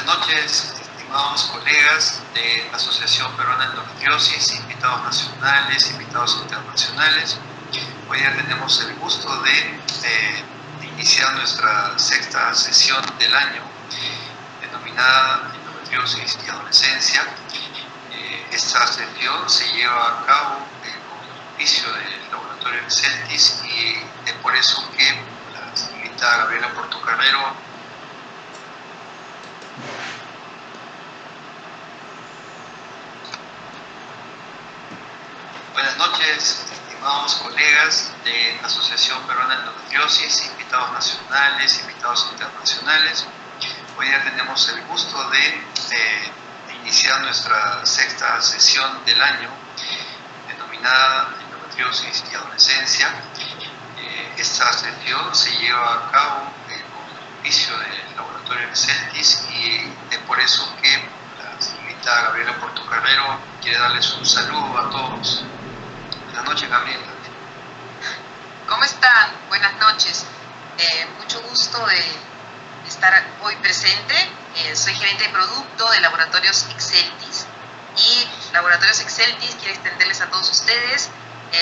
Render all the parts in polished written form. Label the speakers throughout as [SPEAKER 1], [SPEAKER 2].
[SPEAKER 1] noches, estimados colegas de la Asociación Peruana de Endometriosis, invitados nacionales, invitados internacionales. Hoy ya tenemos el gusto de iniciar nuestra sexta sesión del año, denominada Endometriosis y Adolescencia. Esta sesión se lleva a cabo con el auspicio del laboratorio Exceltis y es por eso que la señorita Gabriela Portocarrero Buenas noches, estimados colegas de la Asociación Peruana de Endometriosis, invitados nacionales, invitados internacionales. Hoy ya tenemos el gusto de iniciar nuestra sexta sesión del año, denominada Endometriosis y Adolescencia. Esta sesión se lleva a cabo con el auspicio del laboratorio Exceltis y es por eso que la señorita Gabriela Portocarrero quiere darles un saludo a todos. Buenas noches, Gabriela.
[SPEAKER 2] ¿Cómo están? Buenas noches. Mucho gusto de estar hoy presente. Soy gerente de producto de Laboratorios Exceltis y Laboratorios Exceltis quiere extenderles a todos ustedes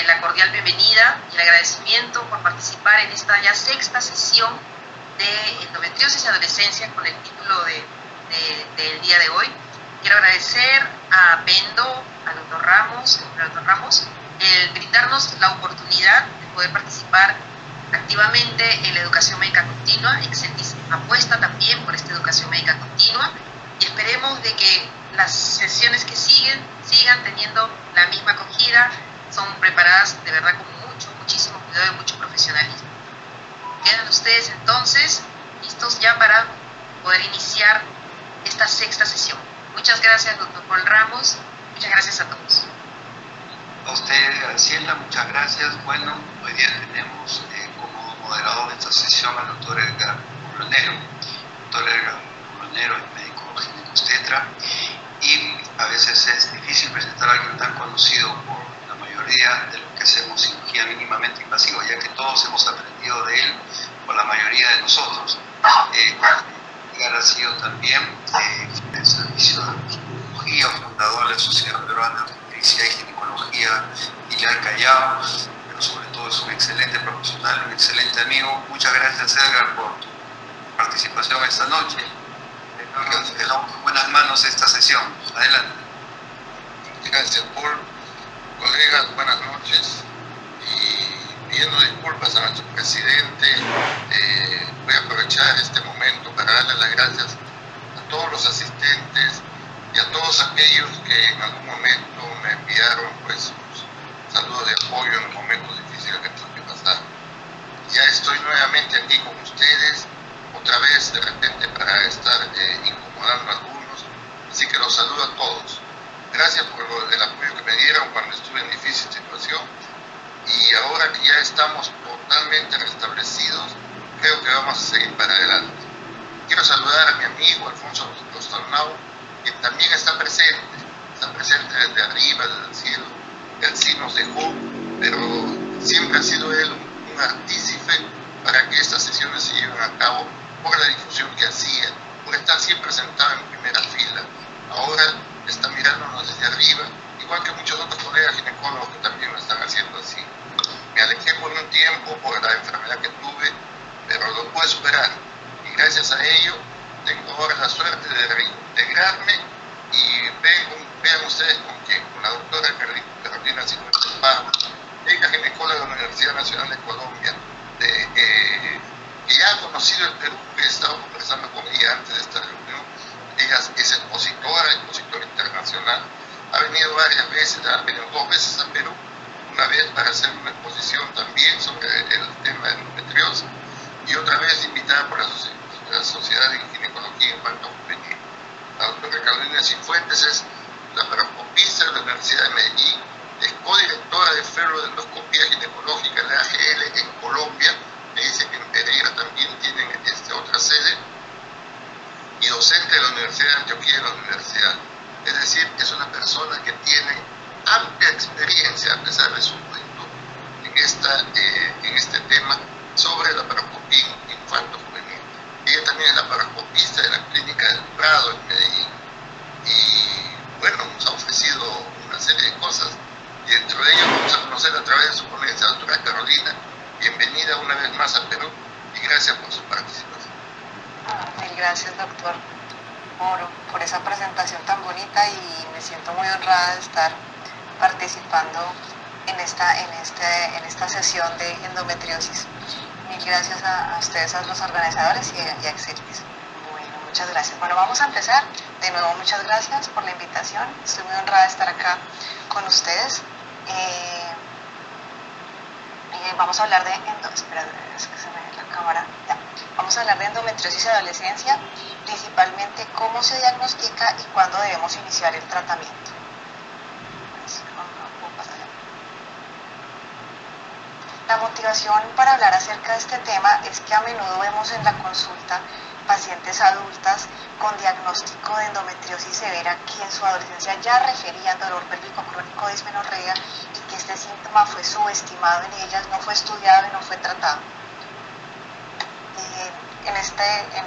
[SPEAKER 2] la cordial bienvenida y el agradecimiento por participar en esta ya sexta sesión de endometriosis y adolescencia con el título del día de hoy. Quiero agradecer a Pendo, al doctor Ramos, el brindarnos la oportunidad de poder participar activamente en la educación médica continua. Exceltis apuesta también por esta educación médica continua y esperemos de que las sesiones que sigan teniendo la misma acogida, son preparadas de verdad con muchísimo cuidado y mucho profesionalismo. Quedan ustedes entonces listos ya para poder iniciar esta sexta sesión. Muchas gracias, doctor Paul Ramos. Muchas gracias a todos.
[SPEAKER 1] A usted, Graciela, muchas gracias. Bueno, hoy día tenemos como moderador de esta sesión al doctor Edgar Bulonero. Doctor Edgar Bulonero es médico ginecobstetra y a veces es difícil presentar a alguien tan conocido por la mayoría de los que hacemos cirugía mínimamente invasiva, ya que todos hemos aprendido de él, por la mayoría de nosotros. Edgar ha sido también el servicio de ginecología, fundador de la Sociedad Peruana de Obstetricia y Ginecología Pilar Callao, pero sobre todo es un excelente profesional, un excelente amigo. Muchas gracias, Edgar, por tu participación esta noche. Dejamos en buenas manos esta sesión. Adelante.
[SPEAKER 3] Gracias, Paul. Colegas, buenas noches. Y pidiendo disculpas a nuestro presidente, voy a aprovechar este momento para darle las gracias a todos los asistentes y a todos aquellos que en algún momento me enviaron pues sus saludos de apoyo en los momentos difíciles que tuve que pasar. Ya estoy nuevamente aquí con ustedes, otra vez de repente para estar incomodando a algunos, así que los saludo a todos. Gracias por el apoyo que me dieron cuando estuve en difícil situación y ahora que ya estamos totalmente restablecidos, creo que vamos a seguir para adelante. Quiero saludar a mi amigo Alfonso Rostornau, que también está presente desde arriba, desde el cielo. Él sí nos dejó, pero siempre ha sido él un artífice para que estas sesiones se lleven a cabo por la difusión que hacía, por estar siempre sentado en primera fila. Ahora está mirándonos desde arriba, igual que muchos otros colegas ginecólogos que también lo están haciendo así. Me alejé por un tiempo por la enfermedad que tuve, pero lo pude superar y gracias a ello tengo ahora la suerte de reintegrarme y vean ustedes con quién, con la doctora Carolina Cifuentes Pardo, ella ginecóloga de la Universidad Nacional de Colombia, que ya ha conocido el Perú, que he estado conversando con ella antes de esta reunión. Ella es expositora internacional, ha venido varias veces, ha venido 2 veces a Perú, una vez para hacer una exposición también sobre el tema de endometriosis y otra vez invitada por la Sociedad de Ginecología Infantil Juvenil. La doctora Carolina Cifuentes es la paracopista de la Universidad de Medellín, es codirectora de Fellow de Endoscopía Ginecológica de la AGL en Colombia, me dice que en Pereira también tienen otra sede, y docente de la Universidad de Antioquia de la universidad. Es decir, es una persona que tiene amplia experiencia, a pesar de su juventud, en este tema sobre la paracopía infanto-juvenil. Ella también es la paracopista de la Clínica del Prado en Medellín. Y bueno, nos ha ofrecido una serie de cosas. Y dentro de ellas vamos a conocer a través de su ponencia, doctora Carolina. Bienvenida una vez más al Perú y gracias por su participación.
[SPEAKER 4] Mil gracias, doctor, por esa presentación tan bonita, y me siento muy honrada de estar participando en esta sesión de endometriosis. Mil gracias a ustedes, a los organizadores y a Exceltis. Bueno, muchas gracias. Bueno, vamos a empezar. De nuevo, muchas gracias por la invitación. Estoy muy honrada de estar acá con ustedes. Vamos a hablar de Vamos a hablar de endometriosis y adolescencia, principalmente cómo se diagnostica y cuándo debemos iniciar el tratamiento. La motivación para hablar acerca de este tema es que a menudo vemos en la consulta pacientes adultas con diagnóstico de endometriosis severa que en su adolescencia ya referían dolor pélvico crónico, dismenorrea, y que este síntoma fue subestimado en ellas, no fue estudiado y no fue tratado. En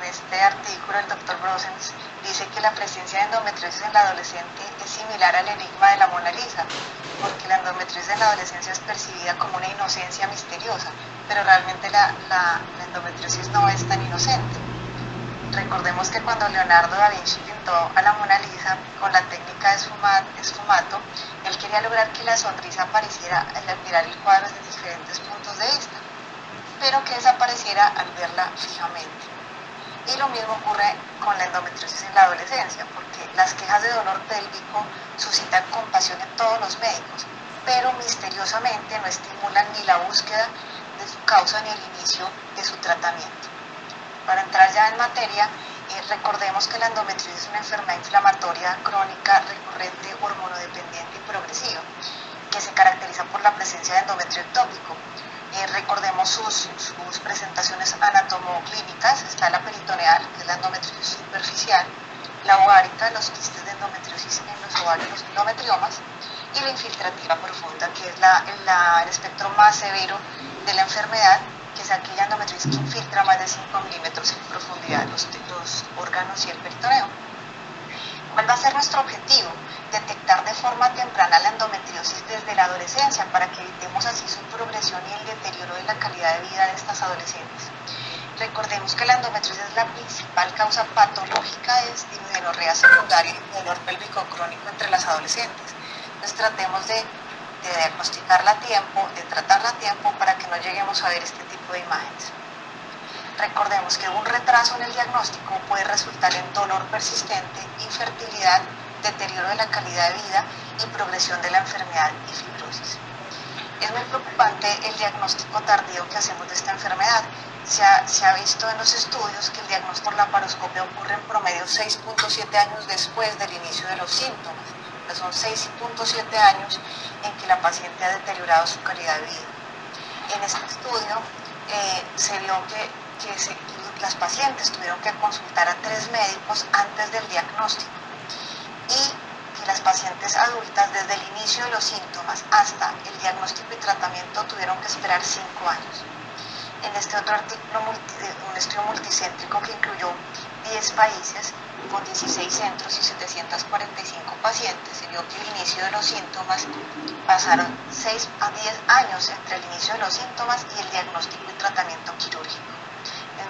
[SPEAKER 4] este artículo el doctor Brosens dice que la presencia de endometriosis en la adolescente es similar al enigma de la Mona Lisa, porque la endometriosis en la adolescencia es percibida como una inocencia misteriosa, pero realmente la endometriosis no es tan inocente. Recordemos que cuando Leonardo da Vinci pintó a la Mona Lisa con la técnica de esfumato, él quería lograr que la sonrisa apareciera al mirar el cuadro desde diferentes puntos de vista, pero que desapareciera al verla fijamente. Y lo mismo ocurre con la endometriosis en la adolescencia, porque las quejas de dolor pélvico suscitan compasión en todos los médicos, pero misteriosamente no estimulan ni la búsqueda de su causa ni el inicio de su tratamiento. Para entrar ya en materia, recordemos que la endometriosis es una enfermedad inflamatoria crónica, recurrente, hormonodependiente y progresiva, que se caracteriza por la presencia de endometrio ectópico. Recordemos sus presentaciones anatomoclínicas. Está la peritoneal, que es la endometriosis superficial, la ovárica, los quistes de endometriosis en los ovarios, los endometriomas, y la infiltrativa profunda, que es el espectro más severo de la enfermedad, que es aquella endometriosis que infiltra más de 5 milímetros en profundidad los órganos y el peritoneo. ¿Cuál va a ser nuestro objetivo? Detectar de forma temprana la endometriosis desde la adolescencia para que evitemos así su progresión y el deterioro de la calidad de vida de estas adolescentes. Recordemos que la endometriosis es la principal causa patológica de dismenorrea secundaria y dolor pélvico crónico entre las adolescentes. Entonces tratemos de diagnosticarla a tiempo, de tratarla a tiempo para que no lleguemos a ver este tipo de imágenes. Recordemos que un retraso en el diagnóstico puede resultar en dolor persistente, infertilidad, deterioro de la calidad de vida y progresión de la enfermedad y fibrosis. Es muy preocupante el diagnóstico tardío que hacemos de esta enfermedad. Se ha visto en los estudios que el diagnóstico por laparoscopia ocurre en promedio 6.7 años después del inicio de los síntomas. Son 6.7 años en que la paciente ha deteriorado su calidad de vida. En este estudio se vio que las pacientes tuvieron que consultar a 3 médicos antes del diagnóstico, y que las pacientes adultas desde el inicio de los síntomas hasta el diagnóstico y tratamiento tuvieron que esperar 5 años. En este otro artículo, un estudio multicéntrico que incluyó 10 países con 16 centros y 745 pacientes, se vio que el inicio de los síntomas pasaron 6 a 10 años entre el inicio de los síntomas y el diagnóstico y tratamiento quirúrgico.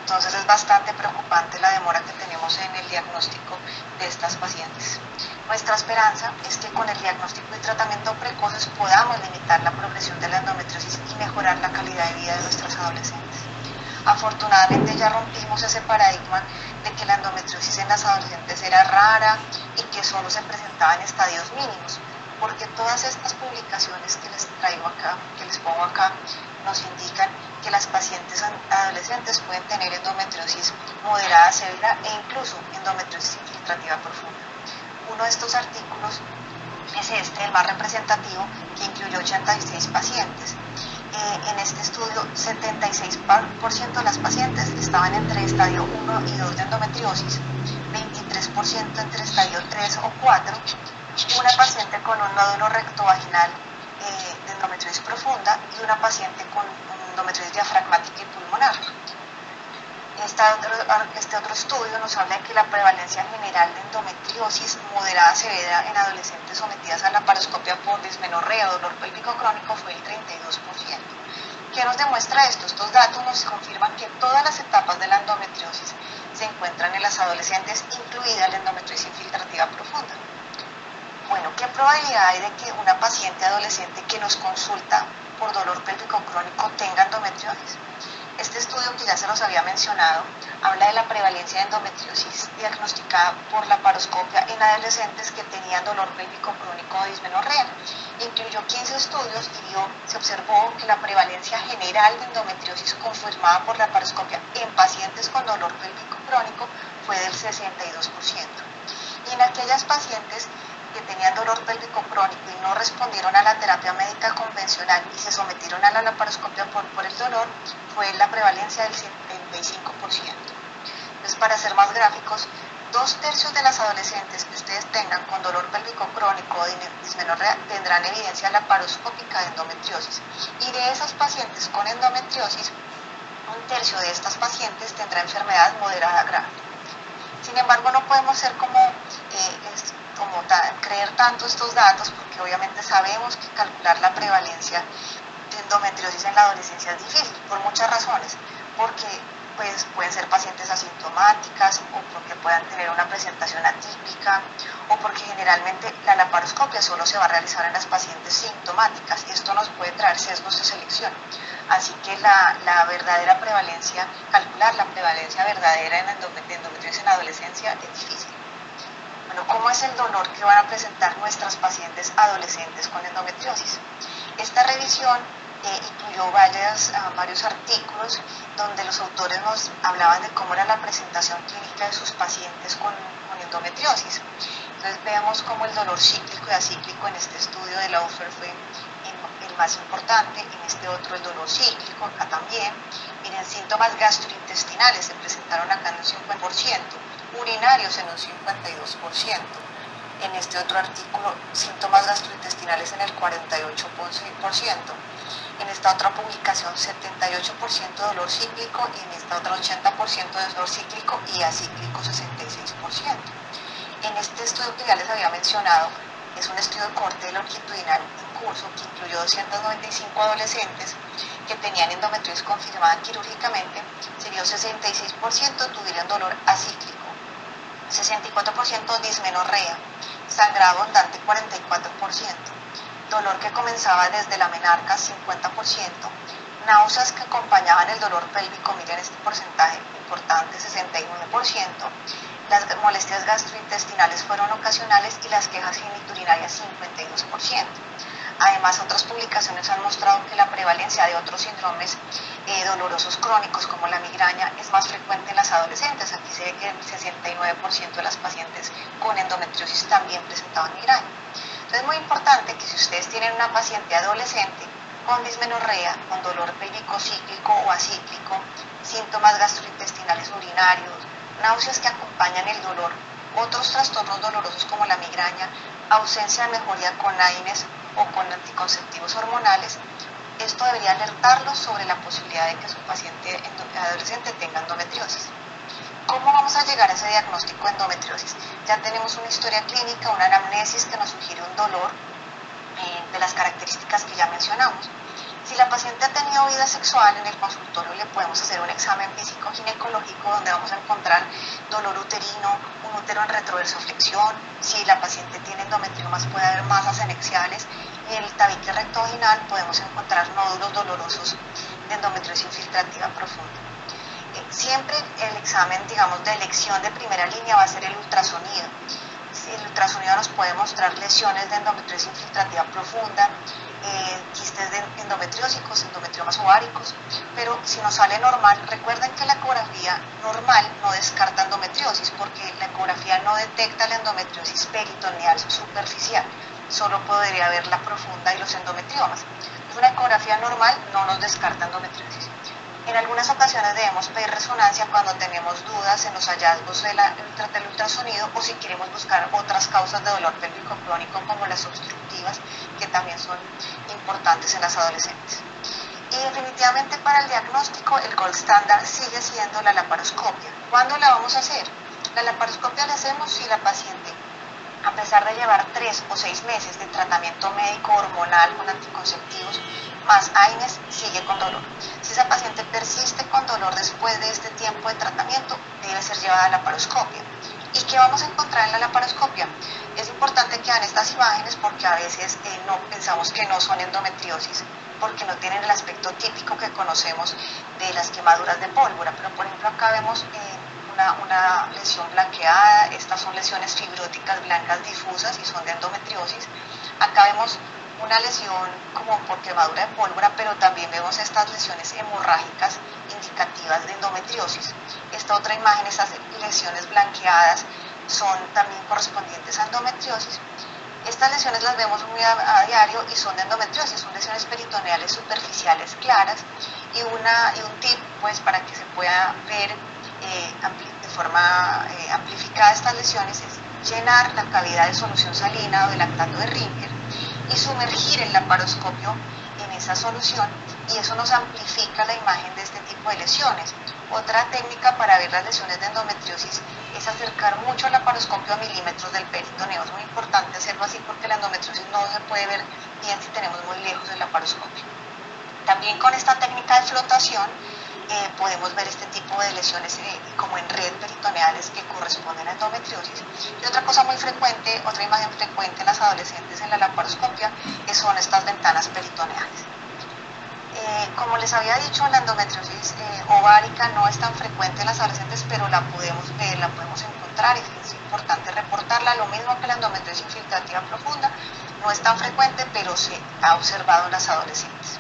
[SPEAKER 4] Entonces es bastante preocupante la demora que tenemos en el diagnóstico de estas pacientes. Nuestra esperanza es que con el diagnóstico y tratamiento precoces podamos limitar la progresión de la endometriosis y mejorar la calidad de vida de nuestras adolescentes. Afortunadamente ya rompimos ese paradigma de que la endometriosis en las adolescentes era rara y que solo se presentaba en estadios mínimos, porque todas estas publicaciones que les traigo acá, que les pongo acá, nos indican que las pacientes adolescentes pueden tener endometriosis moderada, severa e incluso endometriosis infiltrativa profunda. Uno de estos artículos es el más representativo, que incluyó 86 pacientes. En este estudio, 76% de las pacientes estaban entre estadio 1 y 2 de endometriosis, 23% entre estadio 3 o 4, una paciente con un nódulo rectovaginal de endometriosis profunda y una paciente con endometriosis diafragmática y pulmonar. Este otro estudio nos habla de que la prevalencia general de endometriosis moderada severa en adolescentes sometidas a la laparoscopia por dismenorrea o dolor pélvico crónico fue el 32%. ¿Qué nos demuestra esto? Estos datos nos confirman que todas las etapas de la endometriosis se encuentran en las adolescentes, incluida la endometriosis infiltrativa profunda. Bueno, ¿qué probabilidad hay de que una paciente adolescente que nos consulta por dolor pélvico crónico tenga endometriosis? Este estudio, que ya se los había mencionado, habla de la prevalencia de endometriosis diagnosticada por laparoscopia en adolescentes que tenían dolor pélvico crónico o dismenorrea. Incluyó 15 estudios y se observó que la prevalencia general de endometriosis confirmada por laparoscopia en pacientes con dolor pélvico crónico fue del 62%. Y en aquellas pacientes que tenían dolor pélvico crónico y no respondieron a la terapia médica convencional y se sometieron a la laparoscopia por el dolor, fue la prevalencia del 75%. Entonces, para ser más gráficos, 2/3 de las adolescentes que ustedes tengan con dolor pélvico crónico o dismenorrea tendrán evidencia laparoscópica de endometriosis. Y de esas pacientes con endometriosis, 1/3 de estas pacientes tendrá enfermedad moderada grave. Sin embargo, no podemos ser creer tanto estos datos, porque obviamente sabemos que calcular la prevalencia de endometriosis en la adolescencia es difícil por muchas razones, porque pueden ser pacientes asintomáticas o porque puedan tener una presentación atípica o porque generalmente la laparoscopia solo se va a realizar en las pacientes sintomáticas y esto nos puede traer sesgos de selección. Así que la verdadera prevalencia, calcular la prevalencia verdadera de endometriosis en la adolescencia es difícil. Bueno, ¿cómo es el dolor que van a presentar nuestras pacientes adolescentes con endometriosis? Esta revisión incluyó varios artículos donde los autores nos hablaban de cómo era la presentación clínica de sus pacientes con endometriosis. Entonces vemos cómo el dolor cíclico y acíclico en este estudio de Laufer fue el más importante, en este otro el dolor cíclico, acá también. Miren, síntomas gastrointestinales se presentaron acá en un 50%, urinarios en un 52%. En este otro artículo, síntomas gastrointestinales en el 48%. En esta otra publicación, 78% de dolor cíclico y en esta otra 80% de dolor cíclico y acíclico 66%. En este estudio que ya les había mencionado, es un estudio de corte longitudinal en curso que incluyó 295 adolescentes que tenían endometriosis confirmada quirúrgicamente, sería un 66% tuvieron dolor acíclico, 64% dismenorrea, sangrado abundante 44%, dolor que comenzaba desde la menarca 50%, náuseas que acompañaban el dolor pélvico, miren este porcentaje importante, 69%, las molestias gastrointestinales fueron ocasionales y las quejas geniturinarias 52%. Además, otras publicaciones han mostrado que la prevalencia de otros síndromes dolorosos crónicos como la migraña es más frecuente en las adolescentes. Aquí se ve que el 69% de las pacientes con endometriosis también presentaban migraña. Entonces es muy importante que si ustedes tienen una paciente adolescente con dismenorrea, con dolor pélvico cíclico o acíclico, síntomas gastrointestinales urinarios, náuseas que acompañan el dolor, otros trastornos dolorosos como la migraña, ausencia de mejoría con AINES o con anticonceptivos hormonales, esto debería alertarlos sobre la posibilidad de que su paciente adolescente tenga endometriosis. ¿Cómo vamos a llegar a ese diagnóstico de endometriosis? Ya tenemos una historia clínica, una anamnesis que nos sugiere un dolor de las características que ya mencionamos. Si la paciente ha tenido vida sexual, en el consultorio le podemos hacer un examen físico ginecológico donde vamos a encontrar dolor uterino, un útero en retroversoflexión. Si la paciente tiene endometriomas puede haber masas anexiales y en el tabique rectovaginal podemos encontrar nódulos dolorosos de endometriosis infiltrativa profunda. Siempre el examen, digamos, de elección de primera línea va a ser el ultrasonido. El ultrasonido nos puede mostrar lesiones de endometriosis infiltrativa profunda, quistes de endometriósicos, endometriomas ováricos, pero si nos sale normal, recuerden que la ecografía normal no descarta endometriosis porque la ecografía no detecta la endometriosis peritoneal superficial, solo podría ver la profunda y los endometriomas. Una ecografía normal no nos descarta endometriosis. En algunas ocasiones debemos pedir resonancia cuando tenemos dudas en los hallazgos del ultrasonido o si queremos buscar otras causas de dolor pélvico crónico como las obstructivas, que también son importantes en las adolescentes. Y definitivamente para el diagnóstico el gold standard sigue siendo la laparoscopia. ¿Cuándo la vamos a hacer? La laparoscopia la hacemos si la paciente, a pesar de llevar 3 o 6 meses de tratamiento médico hormonal con anticonceptivos más AINES, sigue con dolor. Si esa paciente persiste con dolor después de este tiempo de tratamiento, debe ser llevada a la laparoscopia. ¿Y qué vamos a encontrar en la laparoscopia? Es importante que vean estas imágenes porque a veces no pensamos que no son endometriosis, porque no tienen el aspecto típico que conocemos de las quemaduras de pólvora. Pero por ejemplo acá vemos una lesión blanqueada, estas son lesiones fibróticas blancas difusas y son de endometriosis. Acá vemos una lesión como por quemadura de pólvora, pero también vemos estas lesiones hemorrágicas indicativas de endometriosis. Esta otra imagen, estas lesiones blanqueadas, son también correspondientes a endometriosis. Estas lesiones las vemos muy a diario y son de endometriosis, son lesiones peritoneales superficiales claras y un tip pues para que se pueda ver de forma amplificada estas lesiones es llenar la cavidad de solución salina o de lactato de Ringer y sumergir el laparoscopio en esa solución y eso nos amplifica la imagen de este tipo de lesiones. Otra técnica para ver las lesiones de endometriosis es acercar mucho el laparoscopio a milímetros del peritoneo. Es muy importante hacerlo así porque la endometriosis no se puede ver bien si tenemos muy lejos el laparoscopio. También con esta técnica de flotación podemos ver este tipo de lesiones como en red peritoneales que corresponden a endometriosis. Y otra cosa muy frecuente, otra imagen frecuente en las adolescentes en la laparoscopia son estas ventanas peritoneales. Como les había dicho, la endometriosis ovárica no es tan frecuente en las adolescentes, pero la podemos ver, la podemos encontrar y es importante reportarla. Lo mismo que la endometriosis infiltrativa profunda, no es tan frecuente, pero se ha observado en las adolescentes.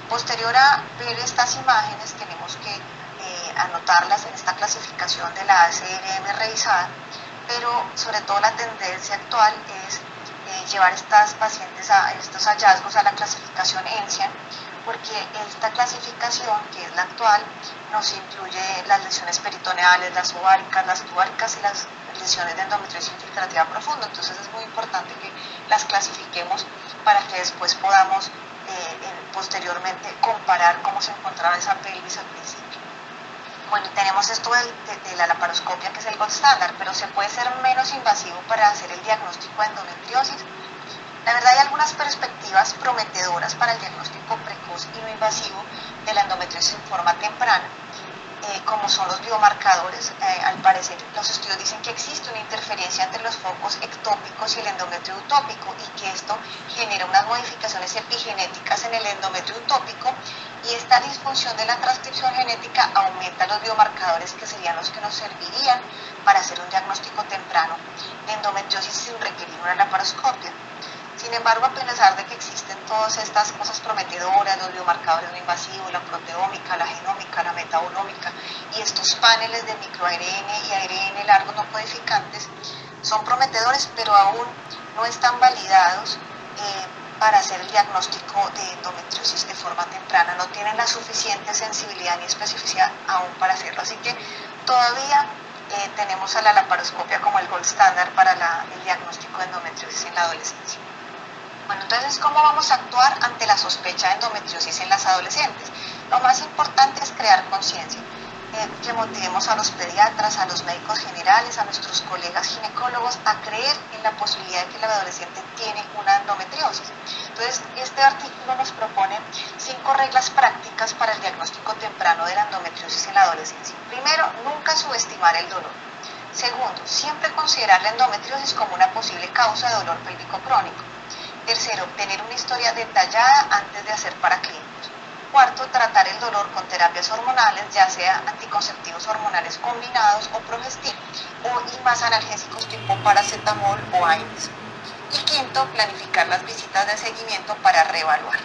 [SPEAKER 4] Posterior a ver estas imágenes, tenemos que anotarlas en esta clasificación de la ACRM revisada, pero sobre todo la tendencia actual es llevar estas pacientes a estos hallazgos a la clasificación ENSIAN, porque esta clasificación, que es la actual, nos incluye las lesiones peritoneales, las ováricas, las tubáricas y las lesiones de endometriosis infiltrativa profunda. Entonces es muy importante que las clasifiquemos para que después podamos posteriormente comparar cómo se encontraba esa pelvis al principio. Bueno, tenemos esto de la laparoscopia, que es el gold standard, pero se puede ser menos invasivo para hacer el diagnóstico de endometriosis. La verdad hay algunas perspectivas prometedoras para el diagnóstico precoz y no invasivo de la endometriosis en forma temprana, como son los biomarcadores. Al parecer los estudios dicen que existe una interferencia entre los focos ectópicos y el endometrio utópico y que esto genera unas modificaciones epigenéticas en el endometrio utópico y esta disfunción de la transcripción genética aumenta los biomarcadores que serían los que nos servirían para hacer un diagnóstico temprano de endometriosis sin requerir una laparoscopia. Sin embargo, a pesar de que existen todas estas cosas prometedoras, los biomarcadores no invasivos, la proteómica, la genómica, la metabolómica y estos paneles de microARN y ARN largos no codificantes, son prometedores, pero aún no están validados para hacer el diagnóstico de endometriosis de forma temprana. No tienen la suficiente sensibilidad ni especificidad aún para hacerlo. Así que todavía tenemos a la laparoscopia como el gold standard para el diagnóstico de endometriosis en la adolescencia. Bueno, entonces, ¿cómo vamos a actuar ante la sospecha de endometriosis en las adolescentes? Lo más importante es crear conciencia, que motivemos a los pediatras, a los médicos generales, a nuestros colegas ginecólogos a creer en la posibilidad de que la adolescente tiene una endometriosis. Entonces, este artículo nos propone 5 reglas prácticas para el diagnóstico temprano de la endometriosis en la adolescencia. Primero, nunca subestimar el dolor. Segundo, siempre considerar la endometriosis como una posible causa de dolor pélvico crónico. Tercero, obtener una historia detallada antes de hacer paraclínicos. Cuarto, tratar el dolor con terapias hormonales, ya sea anticonceptivos hormonales combinados o progestin, y más analgésicos tipo paracetamol o AINES. Y quinto, planificar las visitas de seguimiento para reevaluar.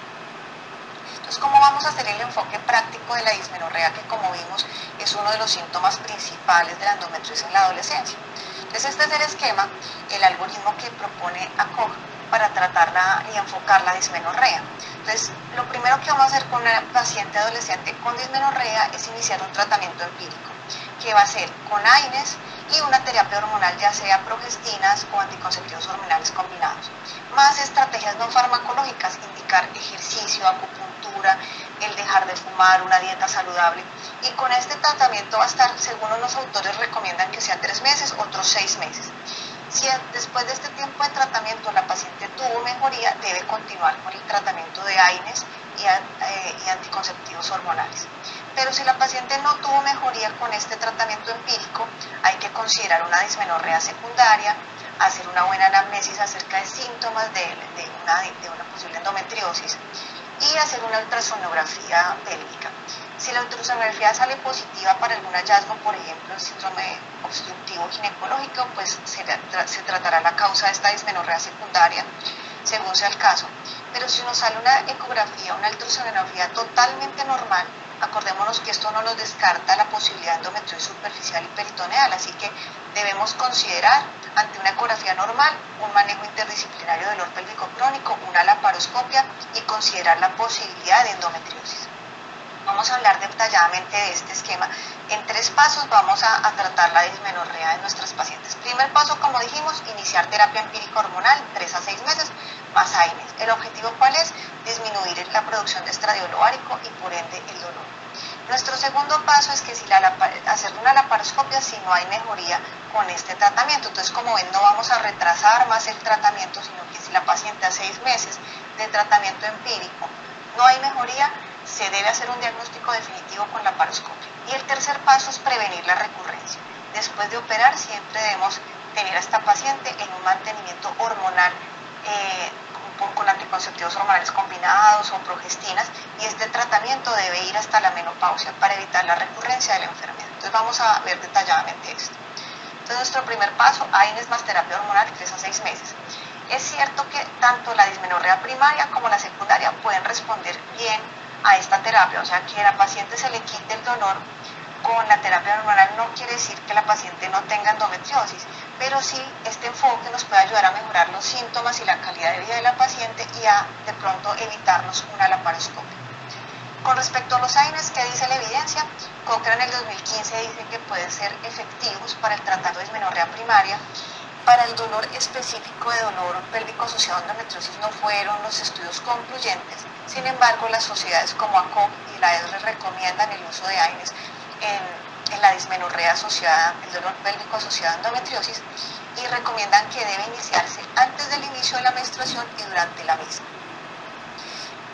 [SPEAKER 4] Entonces, ¿cómo vamos a hacer el enfoque práctico de la dismenorrea, que como vimos es uno de los síntomas principales de la endometriosis en la adolescencia? Entonces, este es el esquema, el algoritmo que propone ACOG para tratarla y enfocar la dismenorrea. Entonces, lo primero que vamos a hacer con una paciente adolescente con dismenorrea es iniciar un tratamiento empírico, que va a ser con AINES y una terapia hormonal, ya sea progestinas o anticonceptivos hormonales combinados. Más estrategias no farmacológicas, indicar ejercicio, acupuntura, el dejar de fumar, una dieta saludable. Y con este tratamiento va a estar, según unos autores recomiendan que sean 3 meses, otros 6 meses. Si después de este tiempo de tratamiento la paciente tuvo mejoría, debe continuar con el tratamiento de AINES y anticonceptivos hormonales. Pero si la paciente no tuvo mejoría con este tratamiento empírico, hay que considerar una dismenorrea secundaria, hacer una buena anamnesis acerca de síntomas de una posible endometriosis y hacer una ultrasonografía pélvica. Si la ultrasonografía sale positiva para algún hallazgo, por ejemplo el síndrome obstructivo ginecológico, pues se tratará la causa de esta dismenorrea secundaria según sea el caso. Pero si nos sale una ecografía, una ultrasonografía totalmente normal, acordémonos que esto no nos descarta la posibilidad de endometriosis superficial y peritoneal, así que debemos considerar ante una ecografía normal un manejo interdisciplinario del dolor pélvico crónico, una laparoscopia y considerar la posibilidad de endometriosis. Vamos a hablar detalladamente de este esquema. En 3 pasos vamos a tratar la dismenorrea de nuestras pacientes. Primer paso, como dijimos, iniciar terapia empírica hormonal 3 a 6 meses más AINES. ¿El objetivo cuál es? Disminuir la producción de estradiol ovárico y por ende el dolor. Nuestro segundo paso es que hacer una laparoscopia si no hay mejoría con este tratamiento. Entonces, como ven, no vamos a retrasar más el tratamiento, sino que si la paciente a 6 meses de tratamiento empírico no hay mejoría, se debe hacer un diagnóstico definitivo con la laparoscopia. Y el tercer paso es prevenir la recurrencia. Después de operar, siempre debemos tener a esta paciente en un mantenimiento hormonal con anticonceptivos hormonales combinados o progestinas, y este tratamiento debe ir hasta la menopausia para evitar la recurrencia de la enfermedad. Entonces vamos a ver detalladamente esto. Entonces nuestro primer paso, AINES más terapia hormonal 3 a 6 meses. Es cierto que tanto la dismenorrea primaria como la secundaria pueden responder bien a esta terapia, o sea que a la paciente se le quite el dolor con la terapia hormonal no quiere decir que la paciente no tenga endometriosis, pero sí este enfoque nos puede ayudar a mejorar los síntomas y la calidad de vida de la paciente y a de pronto evitarnos una laparoscopia. Con respecto a los AINES, ¿qué dice la evidencia? Cochrane en el 2015 dice que pueden ser efectivos para el tratamiento de dismenorrea primaria. Para el dolor específico de dolor pélvico asociado a endometriosis no fueron los estudios concluyentes. Sin embargo, las sociedades como ACOG y la ESRE recomiendan el uso de AINES en la dismenorrea asociada, el dolor pélvico asociado a endometriosis, y recomiendan que debe iniciarse antes del inicio de la menstruación y durante la misma.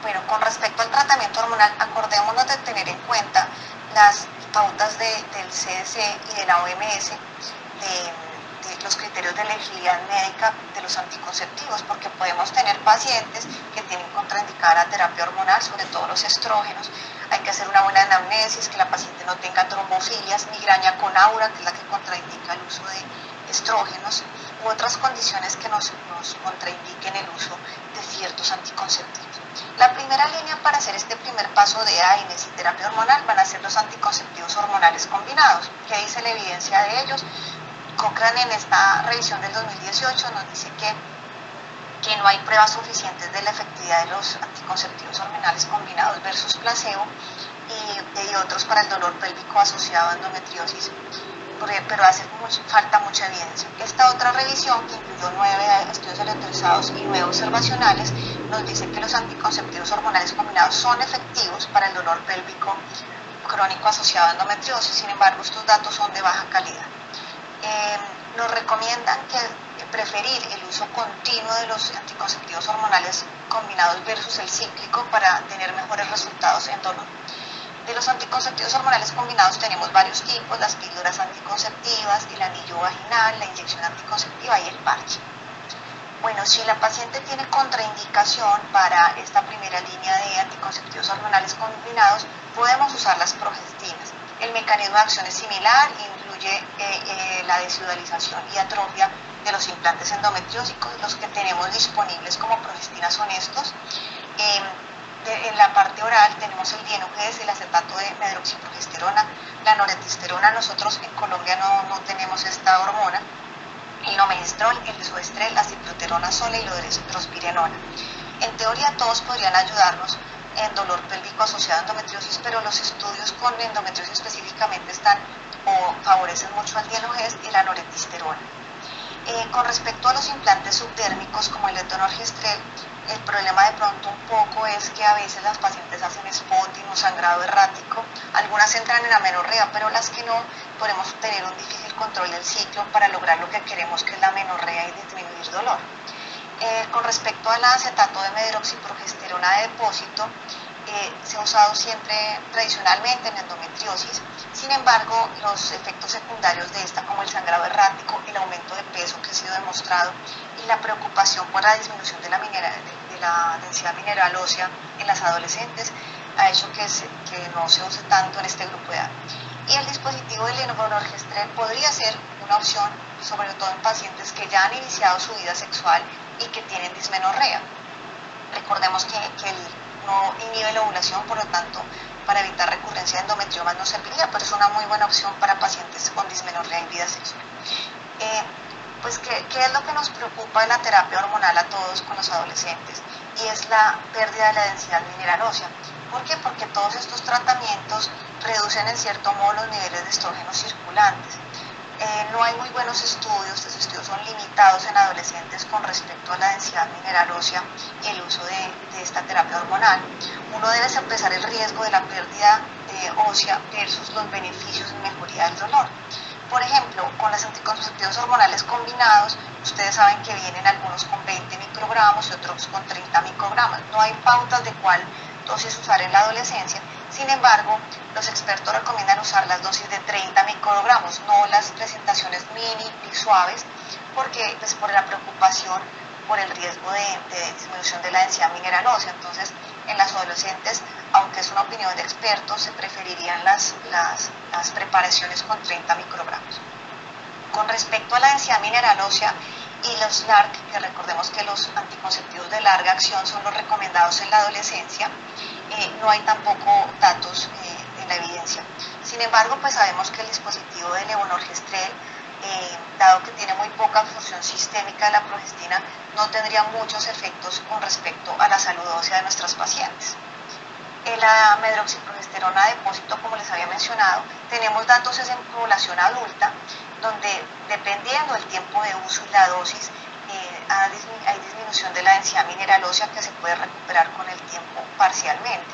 [SPEAKER 4] Bueno, con respecto al tratamiento hormonal, acordémonos de tener en cuenta las pautas del CDC y de la OMS, de los criterios de elegibilidad médica de los anticonceptivos, porque podemos tener pacientes que tienen contraindicada la terapia hormonal, sobre todo los estrógenos. Hay que hacer una buena anamnesis, que la paciente no tenga trombofilias, migraña con aura, que es la que contraindica el uso de estrógenos, u otras condiciones que nos contraindiquen el uso de ciertos anticonceptivos. La primera línea para hacer este primer paso de AINES y terapia hormonal van a ser los anticonceptivos hormonales combinados. ¿Qué dice la evidencia de ellos? Cochrane en esta revisión del 2018 nos dice que no hay pruebas suficientes de la efectividad de los anticonceptivos hormonales combinados versus placebo y otros para el dolor pélvico asociado a endometriosis, pero hace falta mucha evidencia. Esta otra revisión, que incluyó 9 estudios aleatorizados y 9 observacionales, nos dice que los anticonceptivos hormonales combinados son efectivos para el dolor pélvico crónico asociado a endometriosis. Sin embargo, estos datos son de baja calidad. Nos recomiendan que preferir el uso continuo de los anticonceptivos hormonales combinados versus el cíclico para tener mejores resultados en dolor. De los anticonceptivos hormonales combinados tenemos varios tipos: las píldoras anticonceptivas, el anillo vaginal, la inyección anticonceptiva y el parche. Bueno, si la paciente tiene contraindicación para esta primera línea de anticonceptivos hormonales combinados, podemos usar las progestinas. El mecanismo de acción es similar, incluye la deshidralización y atrofia de los implantes endometriósicos. Los que tenemos disponibles como progestinas son estos. En la parte oral tenemos el dienogés, el acetato de medroxiprogesterona, la noretesterona. Nosotros en Colombia no tenemos esta hormona. El nomegestrol, el isoestrel, la ciploterona sola y la drospirenona. En teoría todos podrían ayudarnos en dolor pélvico asociado a endometriosis, pero los estudios con endometriosis específicamente están o favorecen mucho al dienogest y la norepinefrina. Con respecto a los implantes subdérmicos como el de tonorgestrel, el problema de pronto un poco es que a veces las pacientes hacen spotting o sangrado errático, algunas entran en amenorrea, pero las que no, podemos tener un difícil control del ciclo para lograr lo que queremos, que es la amenorrea y disminuir dolor. Con respecto al acetato de medroxiprogesterona de depósito, se ha usado siempre tradicionalmente en endometriosis. Sin embargo, los efectos secundarios de esta, como el sangrado errático, el aumento de peso que ha sido demostrado y la preocupación por la disminución de la densidad mineral ósea en las adolescentes, ha hecho que no se use tanto en este grupo de edad. Y el dispositivo del levonorgestrel podría ser una opción, sobre todo en pacientes que ya han iniciado su vida sexual y que tienen dismenorrea. Recordemos que no inhibe la ovulación, por lo tanto, para evitar recurrencia de endometriomas no serviría, pero es una muy buena opción para pacientes con dismenorrea y vida sexual. Pues, ¿qué es lo que nos preocupa en la terapia hormonal a todos con los adolescentes? Y es la pérdida de la densidad mineral ósea. ¿Por qué? Porque todos estos tratamientos reducen en cierto modo los niveles de estrógenos circulantes. No hay muy buenos estudios, los estudios son limitados en adolescentes con respecto a la densidad mineral ósea y el uso de esta terapia hormonal. Uno debe sopesar el riesgo de la pérdida ósea versus los beneficios en mejoría del dolor. Por ejemplo, con los anticonceptivos hormonales combinados, ustedes saben que vienen algunos con 20 microgramos y otros con 30 microgramos. No hay pautas de cuál dosis usar en la adolescencia. Sin embargo, los expertos recomiendan usar las dosis de 30 microgramos, no las presentaciones mini y suaves, porque pues, por la preocupación por el riesgo de disminución de la densidad mineral ósea. Entonces, en las adolescentes, aunque es una opinión de expertos, se preferirían las preparaciones con 30 microgramos. Con respecto a la densidad mineral ósea y los LARC, que recordemos que los anticonceptivos de larga acción son los recomendados en la adolescencia, no hay tampoco datos en la evidencia. Sin embargo, pues sabemos que el dispositivo de levonorgestrel, dado que tiene muy poca absorción sistémica de la progestina, no tendría muchos efectos con respecto a la salud ósea de nuestras pacientes. La medroxiprogesterona de depósito, como les había mencionado, tenemos datos en población adulta, donde dependiendo del tiempo de uso y la dosis, hay disminución de la densidad mineral ósea que se puede recuperar con el tiempo parcialmente.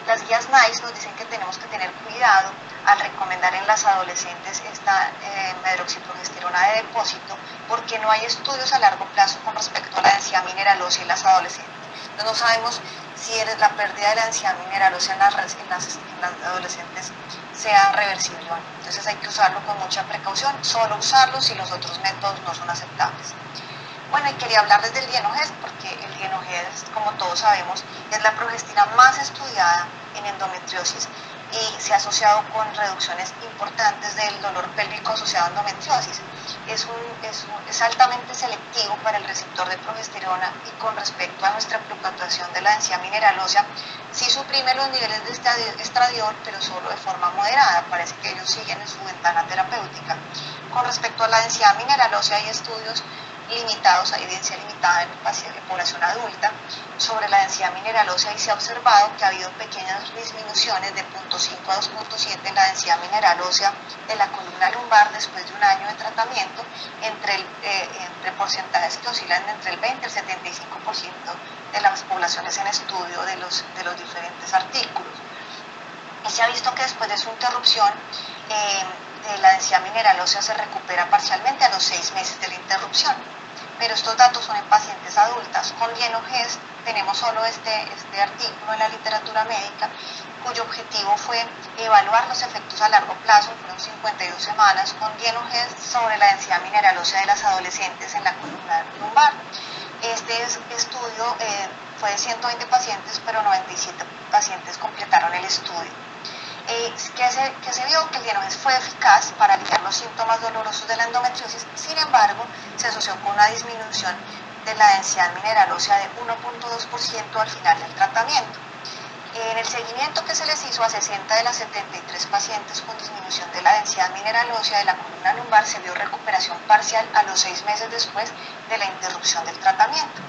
[SPEAKER 4] Las guías NICE nos dicen que tenemos que tener cuidado al recomendar en las adolescentes esta medroxiprogesterona de depósito, porque no hay estudios a largo plazo con respecto a la densidad mineral ósea en las adolescentes. Entonces no sabemos si la pérdida de la densidad mineral ósea en las adolescentes sea reversible o no. Entonces hay que usarlo con mucha precaución, solo usarlo si los otros métodos no son aceptables. Bueno, y quería hablarles del dienogest, porque el dienogest, como todos sabemos, es la progestina más estudiada en endometriosis y se ha asociado con reducciones importantes del dolor pélvico asociado a endometriosis. Es altamente selectivo para el receptor de progesterona y con respecto a nuestra fluctuación de la densidad mineral ósea, sí suprime los niveles de estradiol, pero solo de forma moderada. Parece que ellos siguen en su ventana terapéutica. Con respecto a la densidad mineral ósea, hay estudios limitados, hay evidencia limitada en población adulta sobre la densidad mineral ósea y se ha observado que ha habido pequeñas disminuciones de 0.5 a 2.7 en la densidad mineral ósea de la columna lumbar después de un año de tratamiento entre porcentajes que oscilan entre el 20 y el 75% de las poblaciones en estudio de los diferentes artículos. Y se ha visto que después de su interrupción la densidad mineral ósea se recupera parcialmente a los 6 meses de la interrupción. Pero estos datos son en pacientes adultas. Con dienogest tenemos solo este artículo en la literatura médica, cuyo objetivo fue evaluar los efectos a largo plazo, fueron 52 semanas, con dienogest sobre la densidad mineral ósea de las adolescentes en la columna lumbar. Este estudio fue de 120 pacientes, pero 97 pacientes completaron el estudio. Que se vio que el dienogest fue eficaz para aliviar los síntomas dolorosos de la endometriosis. Sin embargo, se asoció con una disminución de la densidad mineral ósea de 1.2% al final del tratamiento. En el seguimiento que se les hizo a 60 de las 73 pacientes con disminución de la densidad mineral ósea de la columna lumbar, se vio recuperación parcial a los 6 meses después de la interrupción del tratamiento.